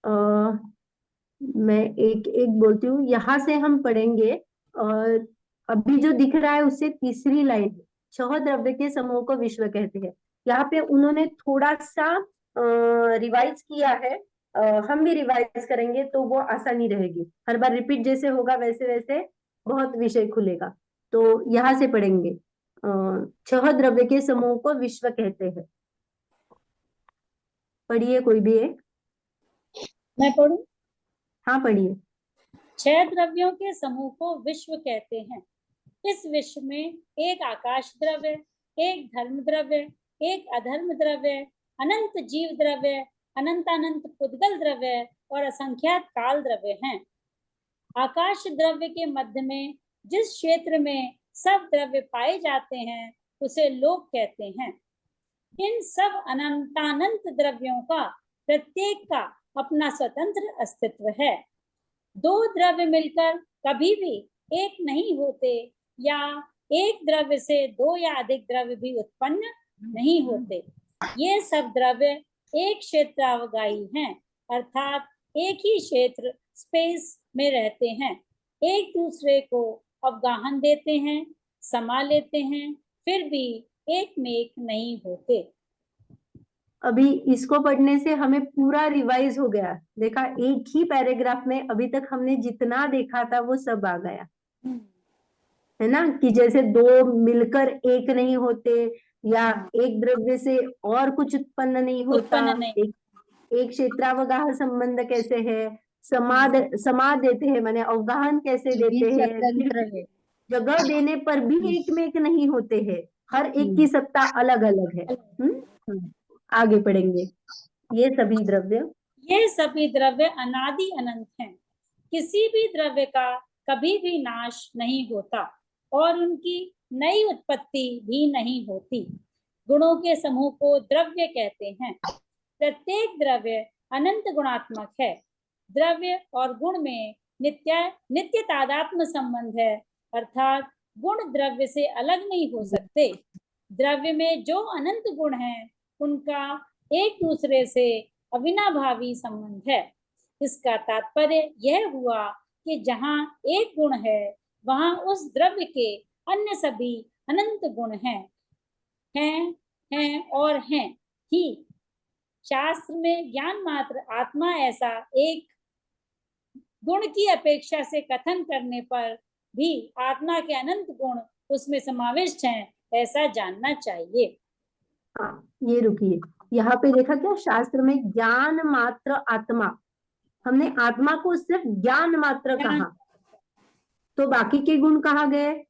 अ, मैं एक एक बोलती हूँ, यहाँ से हम पढ़ेंगे। और अभी जो दिख रहा है उससे तीसरी लाइन, छह द्रव्य के समूह को विश्व कहते हैं। यहाँ पे उन्होंने थोड़ा सा रिवाइज किया है। हम भी रिवाइज करेंगे तो वो आसानी रहेगी। हर बार रिपीट जैसे होगा वैसे वैसे बहुत विषय खुलेगा। तो यहाँ से पढ़ेंगे। छह द्रव्य के समूह को विश्व कहते हैं। पढ़िए कोई भी एक। मैं पढ़ूं? हाँ, पढ़िए। 6 द्रव्यों के समूह को विश्व कहते हैं। इस विश्व में एक आकाश द्रव्य, एक धर्म द्रव्य, एक अधर्म द्रव्य, अनंत जीव द्रव्य, अनंतानंत पुद्गल द्रव्य और असंख्यात काल द्रव्य हैं। आकाश द्रव्य के मध्य में जिस क्षेत्र में सब द्रव्य पाए जाते हैं उसे लोक कहते हैं। इन सब अनंतानंत द्रव्यों का प्रत्येक का अपना स्वतंत्र अस्तित्व है। दो द्रव्य मिलकर कभी भी एक नहीं होते, या एक द्रव्य से दो या अधिक द्रव्य भी उत्पन्न नहीं होते। ये सब द्रव्य एक क्षेत्रावगाही हैं, अर्थात एक ही क्षेत्र स्पेस में रहते हैं, एक दूसरे को अवगाहन देते हैं, समा लेते हैं, फिर भी एक में एक नहीं होते। अभी इसको पढ़ने से हमें पूरा रिवाइज हो गया। देखा, एक ही पैराग्राफ में अभी तक हमने जितना देखा था वो सब आ गया है ना। कि जैसे दो मिलकर एक नहीं होते, या एक द्रव्य से और कुछ उत्पन्न नहीं होता, उत्पन्न नहीं। एक क्षेत्रावगाह संबंध कैसे है, समा देते हैं, माने अवगाहन कैसे देते हैं, स्वतंत्र है। जगह देने पर भी एक में एक नहीं होते हैं, हर एक की सत्ता अलग अलग है। आगे पढ़ेंगे। ये सभी द्रव्य ये सभी द्रव्य अनादि अनंत हैं। किसी भी द्रव्य का कभी भी नाश नहीं होता और उनकी नई उत्पत्ति भी नहीं होती। गुणों के समूह को द्रव्य कहते हैं। प्रत्येक द्रव्य अनंत गुणात्मक है। द्रव्य और गुण में नित्य तादात्म्य संबंध है, अर्थात गुण द्रव्य से अलग नहीं हो सकते। द्रव्य में जो अनंत गुण हैं उनका एक दूसरे से अविनाभावी संबंध है। इसका तात्पर्य यह हुआ कि जहाँ एक गुण है वहाँ उस द्रव्य के अन्य सभी अनंत गुण हैं और हैं ही। शास्त्र में ज्ञान मात्र आत्मा ऐसा एक गुण की अपेक्षा से कथन करने पर भी आत्मा के अनंत गुण उसमें समाविष्ट हैं, ऐसा जानना चाहिए। हाँ, ये रुकिए, यहाँ पे देखा क्या, शास्त्र में ज्ञान मात्र आत्मा, हमने आत्मा को सिर्फ ज्ञान मात्र कहा, तो बाकी के गुण कहाँ गए?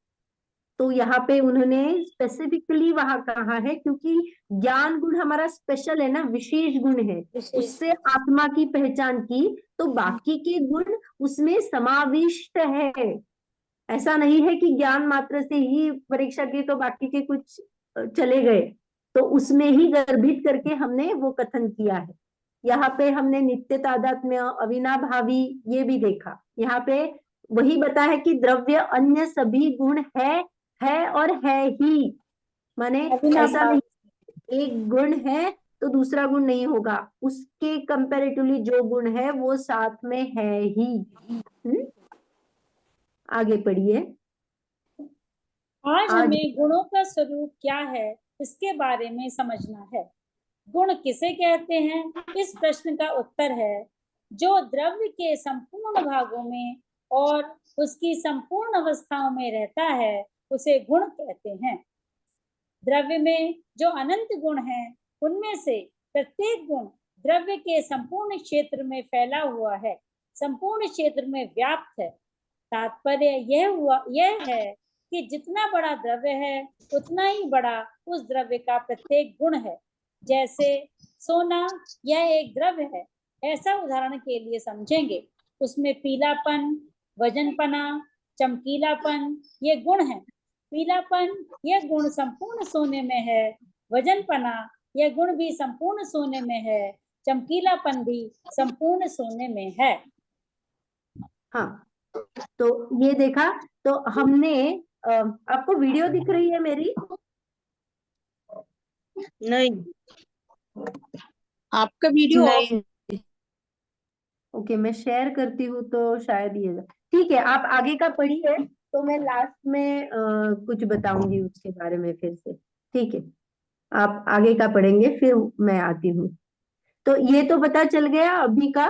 तो यहाँ पे उन्होंने स्पेसिफिकली वहां कहा है, क्योंकि ज्ञान गुण हमारा स्पेशल है ना, विशेष गुण है, उससे आत्मा की पहचान की, तो बाकी के गुण उसमें समाविष्ट है। ऐसा नहीं है कि ज्ञान मात्र से ही परीक्षा की तो बाकी के कुछ चले गए, तो उसमें ही गर्भित करके हमने वो कथन किया है। यहाँ पे हमने नित्य तादात्म्य, अविनाभावी ये भी देखा। यहाँ पे वही बता है कि द्रव्य अन्य सभी गुण है और है ही, माने ऐसा नहीं एक गुण है तो दूसरा गुण नहीं होगा, उसके कंपैरेटिवली जो गुण है वो साथ में है ही। आगे पढ़िए। आज हमें गुणों का स्वरूप क्या है इसके बारे में समझना है। गुण किसे कहते हैं, इस प्रश्न का उत्तर है जो द्रव्य के संपूर्ण भागों में और उसकी संपूर्ण अवस्थाओं में रहता है उसे गुण कहते हैं। द्रव्य में जो अनंत गुण हैं, उनमें से प्रत्येक गुण द्रव्य के संपूर्ण क्षेत्र में फैला हुआ है, संपूर्ण क्षेत्र में व्याप्त है। तात्पर्य यह है कि जितना बड़ा द्रव्य है उतना ही बड़ा उस द्रव्य का प्रत्येक गुण है। जैसे सोना यह एक द्रव्य है, ऐसा उदाहरण के लिए समझेंगे। उसमें पीलापन, वजनपना, चमकीलापन ये गुण हैं। पीलापन यह गुण संपूर्ण सोने में है, वजनपना यह गुण भी संपूर्ण सोने में है, चमकीलापन भी संपूर्ण सोने में है। हाँ, तो ये देखा। तो हमने आपको वीडियो दिख रही है मेरी? नहीं, आपका वीडियो ऑफ। ओके, मैं शेयर करती हूँ तो शायद ये ठीक है। आप आगे का पढ़िए, तो मैं लास्ट में कुछ बताऊंगी उसके बारे में फिर से। ठीक है, आप आगे का पढ़ेंगे फिर मैं आती हूँ। तो ये तो पता चल गया अभी का,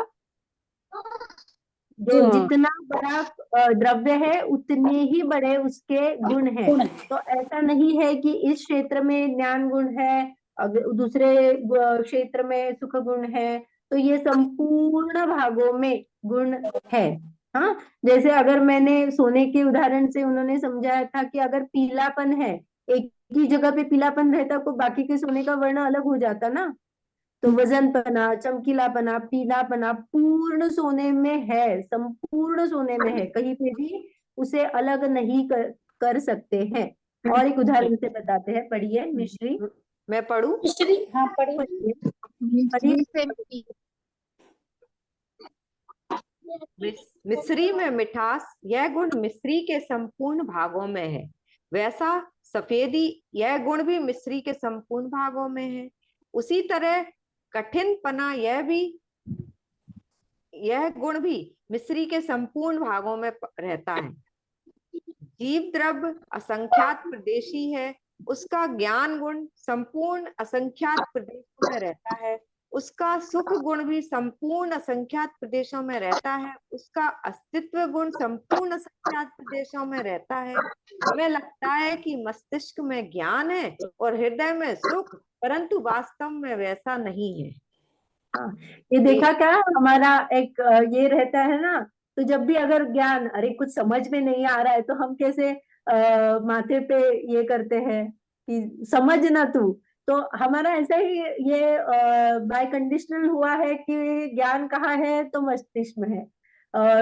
जो जितना बड़ा द्रव्य है उतने ही बड़े उसके गुण हैं। तो ऐसा नहीं है कि इस क्षेत्र में ज्ञान गुण है, अगर दूसरे क्षेत्र में सुख गुण है, तो ये संपूर्ण भागों में गुण है। हाँ, जैसे अगर मैंने सोने के उदाहरण से उन्होंने समझाया था कि अगर पीलापन है, एक ही जगह पे पीलापन रहता तो बाकी के सोने का वर्ण अलग हो जाता ना। तो वजनपना, चमकीलापना, पीलापना पूर्ण सोने में है, संपूर्ण सोने में है, कहीं पे भी उसे अलग नहीं कर सकते हैं। और एक उदाहरण से बताते हैं, पढ़िए मिश्री। मैं पढ़ूं? मिश्री, हाँ पढ़िए। मिस्री में मिठास यह गुण मिस्री के संपूर्ण भागों में है, वैसा सफेदी यह गुण भी मिस्री के संपूर्ण भागों में है। उसी तरह कठिनपना यह गुण भी मिस्री के संपूर्ण भागों में रहता है। जीव द्रव्य असंख्यात प्रदेशी है, उसका ज्ञान गुण संपूर्ण असंख्यात प्रदेशों में रहता है। उसका सुख गुण भी संपूर्ण असंख्यात प्रदेशों में रहता है। उसका अस्तित्व गुण संपूर्ण असंख्यात प्रदेशों में रहता है। हमें लगता है कि मस्तिष्क में ज्ञान है और हृदय में सुख, परंतु वास्तव में वैसा नहीं है। हाँ, ये देखा क्या, हमारा एक ये रहता है ना, तो जब भी अगर ज्ञान, अरे कुछ समझ में नहीं आ रहा है तो हम कैसे माथे पे ये करते हैं कि समझ ना तू। तो हमारा ऐसा ही ये बाय कंडीशनल हुआ है कि ज्ञान कहाँ है तो मस्तिष्क में है।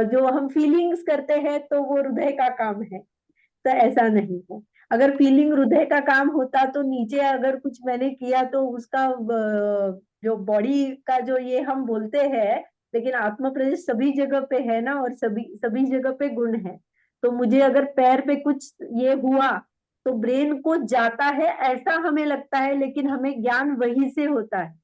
जो हम फीलिंग्स करते हैं तो वो हृदय का काम है। तो ऐसा नहीं है। अगर फीलिंग हृदय का काम होता तो नीचे अगर कुछ मैंने किया तो उसका जो बॉडी का जो ये हम बोलते हैं, लेकिन आत्म प्रदेश सभी जगह पे है ना, और सभी सभी जगह पे गुण है। तो मुझे अगर पैर पे कुछ ये हुआ तो ब्रेन को जाता है ऐसा हमें लगता है, लेकिन हमें ज्ञान वही से होता है।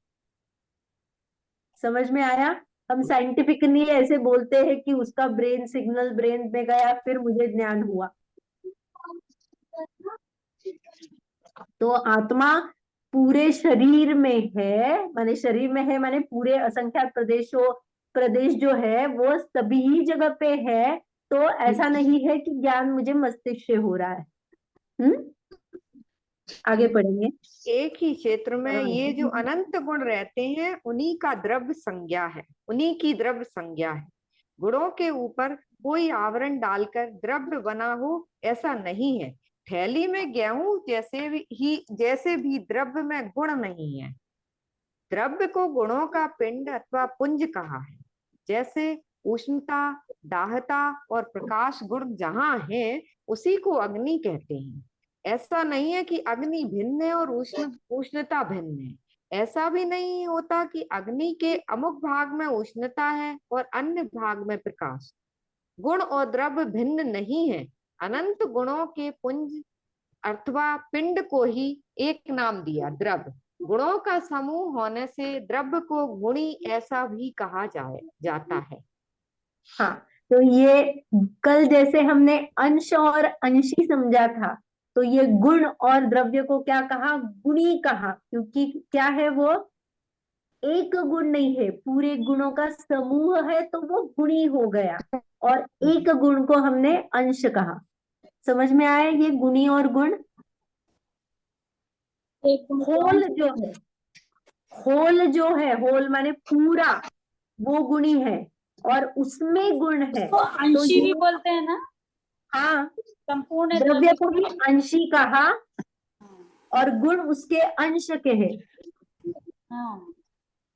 समझ में आया? हम साइंटिफिकली ऐसे बोलते हैं कि उसका ब्रेन सिग्नल ब्रेन में गया फिर मुझे ज्ञान हुआ। तो आत्मा पूरे शरीर में है, माने शरीर में है, माने पूरे असंख्यात प्रदेश जो है वो सभी जगह पे है। तो ऐसा नहीं है कि ज्ञान मुझे मस्तिष्क से हो रहा है। आगे पढ़ेंगे। एक ही क्षेत्र में ये जो अनंत गुण रहते हैं उन्हीं का द्रव्य संज्ञा है, उन्हीं की द्रव्य संज्ञा है। गुणों के ऊपर कोई आवरण डालकर द्रव्य बना हो ऐसा नहीं है। थैली में गेहूं जैसे भी द्रव्य में गुण नहीं है। द्रव्य को गुणों का पिंड अथवा पुंज कहा है। जैसे उष्णता, दाहता और प्रकाश गुण जहां है उसी को अग्नि कहते हैं। ऐसा नहीं है कि अग्नि भिन्न है और उष्णता भिन्न है। ऐसा भी नहीं होता कि अग्नि के अमुक भाग में उष्णता है और अन्य भाग में प्रकाश। गुण और द्रव्य भिन्न नहीं है। अनंत गुणों के पुंज अथवा पिंड को ही एक नाम दिया, द्रव्य। गुणों का समूह होने से द्रव्य को गुणी ऐसा भी कहा जाता है। हाँ, तो ये कल जैसे हमने अंश और अंशी समझा था, तो ये गुण और द्रव्य को क्या कहा? गुणी कहा, क्योंकि क्या है वो? एक गुण नहीं है, पूरे गुणों का समूह है, तो वो गुणी हो गया। और एक गुण को हमने अंश कहा। समझ में आया ये गुणी और गुण? एक गुण को होल अंश- जो है, होल जो है, होल माने पूरा, वो गुणी है और उसमें गुण है। उसको अंशी भी बोलते हैं ना, हाँ, संपूर्ण द्रव्य को भी अंशी कहा और गुण उसके अंश के हैं। हाँ,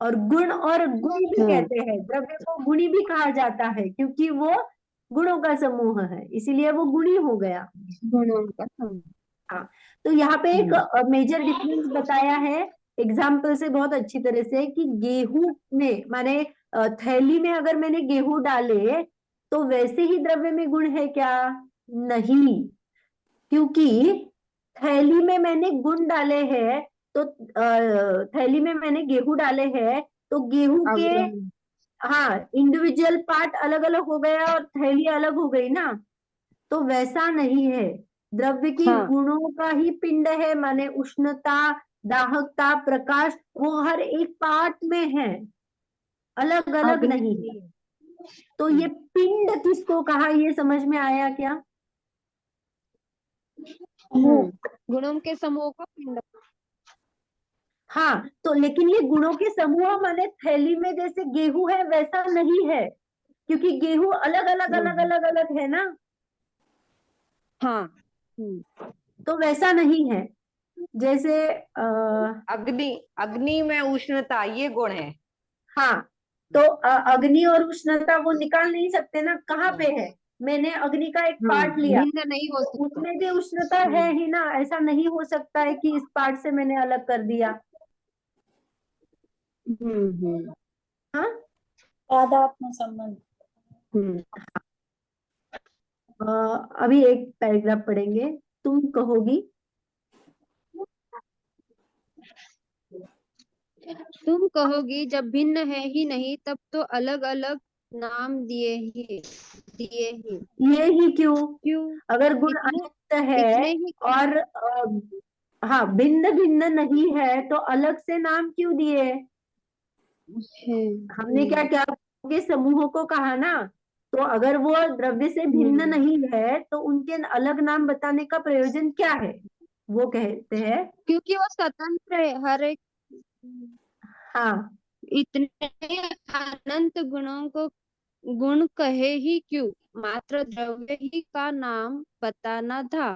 और गुण और गुणी भी कहते हैं, द्रव्य को गुणी भी कहा जाता है क्योंकि वो गुणों का समूह है, इसीलिए वो गुणी हो गया। गुणों का समूह। हाँ, तो यहाँ पे एक मेजर डिफरेंस बताया है एग्जाम्पल से बहुत अच्छी तरह से, कि गेहूं में माने थैली में अगर मैंने गेहूं डाले तो वैसे ही द्रव्य में गुण है क्या? नहीं, क्योंकि थैली में मैंने गुण डाले हैं, तो थैली में मैंने गेहूं डाले हैं, तो गेहूं के हाँ इंडिविजुअल पार्ट अलग अलग हो गया और थैली अलग हो गई ना। तो वैसा नहीं है, द्रव्य की गुणों का ही पिंड है, माने उष्णता, दाहकता, प्रकाश, वो हर एक पार्ट में है, अलग अलग नहीं है। तो ये पिंड किसको कहा, ये समझ में आया क्या? गुणों के समूह को पिंड। हाँ, तो लेकिन ये गुणों के समूह माने थैली में जैसे गेहूं है वैसा नहीं है, क्योंकि गेहूं अलग अलग अलग अलग अलग है ना। हाँ, तो वैसा नहीं है। जैसे अग्नि में उष्णता, ये गुण है। हाँ, तो अग्नि और उष्णता वो निकाल नहीं सकते ना, कहाँ पे है? मैंने अग्नि का एक पार्ट लिया, भिन्न नहीं हो सकता। उसमें भी उष्णता है ही ना, ऐसा नहीं हो सकता है कि इस पार्ट से मैंने अलग कर दिया। हाँ, तादात्म्य संबंध। अभी एक पैराग्राफ पढ़ेंगे। तुम कहोगी, तुम कहोगी जब भिन्न है ही नहीं तब तो अलग अलग नाम दिए ही। ये ही क्यों? क्यों? अगर गुण अनंत है और हाँ भिन्न भिन्न नहीं है तो अलग से नाम क्यों दिए? हमने क्या क्या के समूहों को कहा ना, तो अगर वो द्रव्य से भिन्न नहीं है तो उनके अलग नाम बताने का प्रयोजन क्या है? वो कहते हैं क्योंकि वो स्वतंत्र है, हर एक हाँ इतने अनंत गुणों को गुण कहे ही क्यों, मात्र द्रव्य ही का नाम बताना था।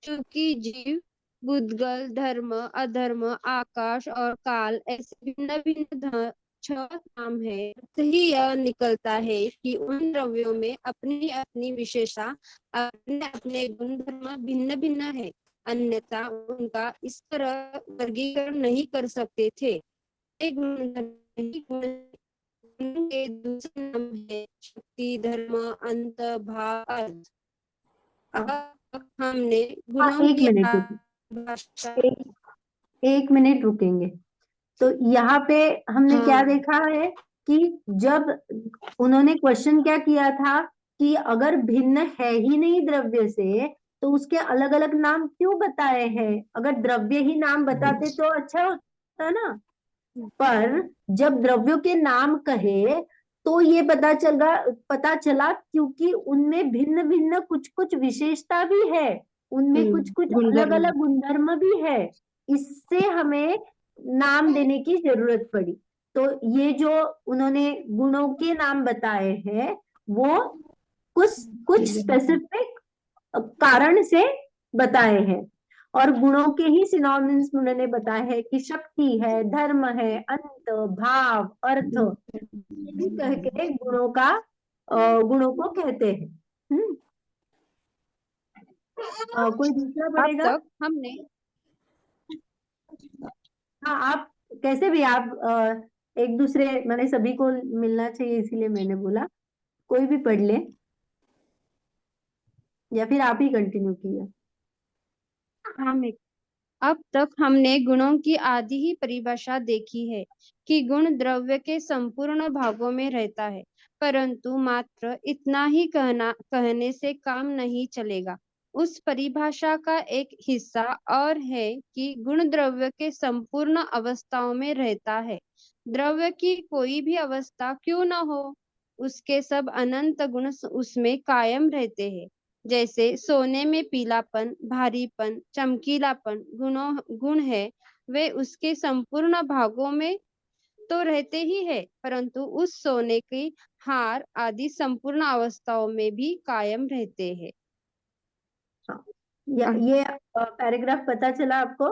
क्योंकि जीव, बुद्गल, धर्म, अधर्म, आकाश और काल ऐसे भिन्न भिन्न छह नाम है, तो ही यह निकलता है कि उन द्रव्यों में अपनी अपनी विशेषता, अपने अपने गुणधर्म भिन्न भिन्न है, अन्यथा उनका इस तरह वर्गीकरण नहीं कर सकते थे। एक गुणधर्म ही गुण के दूसरे नाम है शक्ति, धर्म, अंत, भाव, अर्थ। अब हमने गुणों एक की मिनट भाषा एक मिनट रुकेंगे। तो यहाँ पे हमने क्या देखा है कि जब उन्होंने क्वेश्चन क्या किया था कि अगर भिन्न है ही नहीं द्रव्य से तो उसके अलग अलग नाम क्यों बताए हैं? अगर द्रव्य ही नाम बताते तो अच्छा होता ना। पर जब द्रव्यों के नाम कहे तो ये पता चला क्योंकि उनमें भिन्न भिन्न कुछ कुछ विशेषता भी है, उनमें कुछ कुछ अलग अलग गुणधर्म भी है, इससे हमें नाम देने की जरूरत पड़ी। तो ये जो उन्होंने गुणों के नाम बताए हैं वो कुछ कुछ स्पेसिफिक कारण से बताए हैं, और गुणों के ही सिनोनिम्स उन्होंने बताए हैं कि शक्ति है, धर्म है, अंत, भाव, अर्थ, ये भी कह के गुणों को कहते हैं। कोई दूसरा अब पढ़ेगा? तक हमने हाँ, आप कैसे भी आप एक दूसरे, मैंने सभी को मिलना चाहिए इसीलिए मैंने बोला कोई भी पढ़ ले, या फिर आप ही कंटिन्यू किया। अब तक हमने गुणों की आदि ही परिभाषा देखी है कि गुण द्रव्य के संपूर्ण भागों में रहता है, परंतु मात्र इतना ही कहने से काम नहीं चलेगा। उस परिभाषा का एक हिस्सा और है कि गुण द्रव्य के संपूर्ण अवस्थाओं में रहता है। द्रव्य की कोई भी अवस्था क्यों न हो, उसके सब अनंत गुण उसमें कायम रहते हैं। जैसे सोने में पीलापन, भारीपन, चमकीलापन गुण है, वे उसके संपूर्ण भागों में तो रहते ही है, परंतु उस सोने की हार आदि संपूर्ण अवस्थाओं में भी कायम रहते हैं। ये पैराग्राफ पता चला आपको?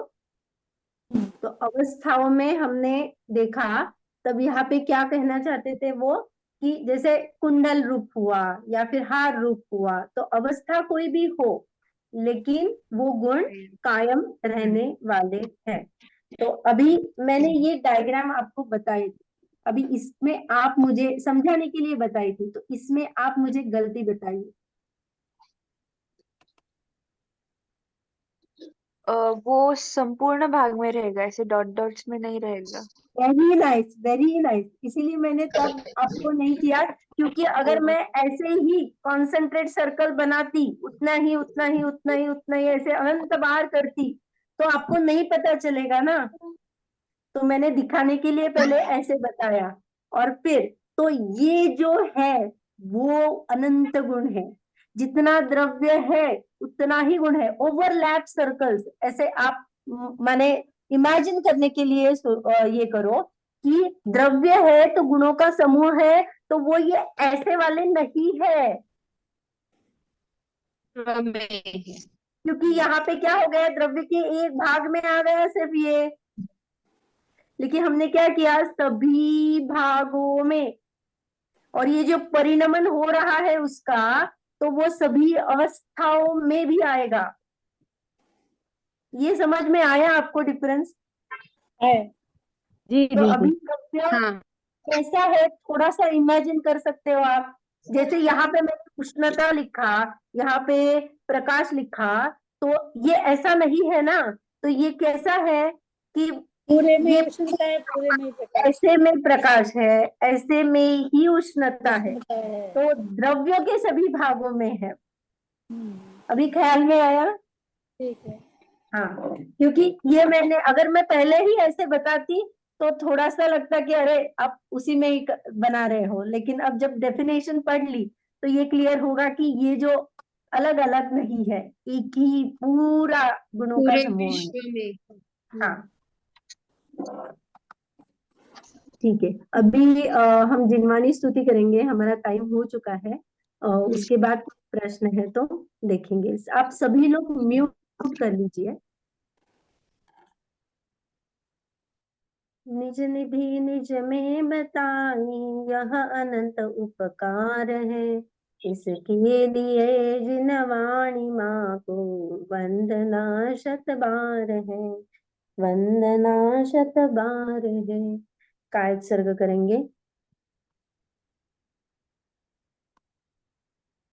तो अवस्थाओं में हमने देखा, तब यहाँ पे क्या कहना चाहते थे वो, कि जैसे कुंडल रूप हुआ या फिर हार रूप हुआ, तो अवस्था कोई भी हो लेकिन वो गुण कायम रहने वाले हैं। तो अभी मैंने ये डायग्राम आपको बताई थी, अभी इसमें आप मुझे समझाने के लिए बताई थी, तो इसमें आप मुझे गलती बताइए। वो संपूर्ण भाग में रहेगा, ऐसे डॉट डॉट्स में नहीं रहेगा। Very nice, very nice. इसीलिए मैंने तब आपको नहीं किया, क्योंकि अगर मैं ऐसे ही कॉन्सेंट्रेट सर्कल बनाती, उतना ही उतना ही उतना ही उतना ही ऐसे अनंत बार करती, तो आपको नहीं पता चलेगा ना। तो मैंने दिखाने के लिए पहले ऐसे बताया, और फिर तो ये जो है वो अनंत गुण है, जितना द्रव्य है उतना ही गुण है। ओवरलैप सर्कल्स, ऐसे आप माने इमेजिन करने के लिए ये करो कि द्रव्य है तो गुणों का समूह है, तो वो ये ऐसे वाले नहीं है, क्योंकि यहाँ पे क्या हो गया, द्रव्य के एक भाग में आ गया सिर्फ ये, लेकिन हमने क्या किया, सभी भागों में, और ये जो परिणमन हो रहा है उसका, तो वो सभी अवस्थाओं में भी आएगा। ये समझ में आया आपको डिफरेंस? है। जी तो अभी द्रव्य कैसा है थोड़ा सा इमेजिन कर सकते हो आप। जैसे यहाँ पे मैंने उष्णता लिखा, यहाँ पे प्रकाश लिखा, तो ये ऐसा नहीं है ना, तो ये कैसा है कि पूरे में ये उष्णता है, पूरे में प्रकाश ऐसे में प्रकाश है, ऐसे में ही उष्णता है, उष्णता है। तो द्रव्यों के सभी भागों में है। अभी ख्याल में आया? ठीक है। हाँ, क्योंकि ये मैंने, अगर मैं पहले ही ऐसे बताती तो थोड़ा सा लगता कि अरे आप उसी में ही बना रहे हो, लेकिन अब जब डेफिनेशन पढ़ ली तो ये क्लियर होगा कि ये जो अलग अलग नहीं है, एक ही पूरा गुणों का पूरे समूह है। विश्व में। हाँ, ठीक है। अभी हम जिनवानी स्तुति करेंगे, हमारा टाइम हो चुका है। उसके बाद प्रश्न है तो देखेंगे। आप सभी लोग म्यूट कर लीजिए। निज निधि निज में बताई यह अनंत उपकार है, इसके लिए जिनवाणी माँ को वंदना शत बार है, वंदना शत बार है। काय सर्ग करेंगे।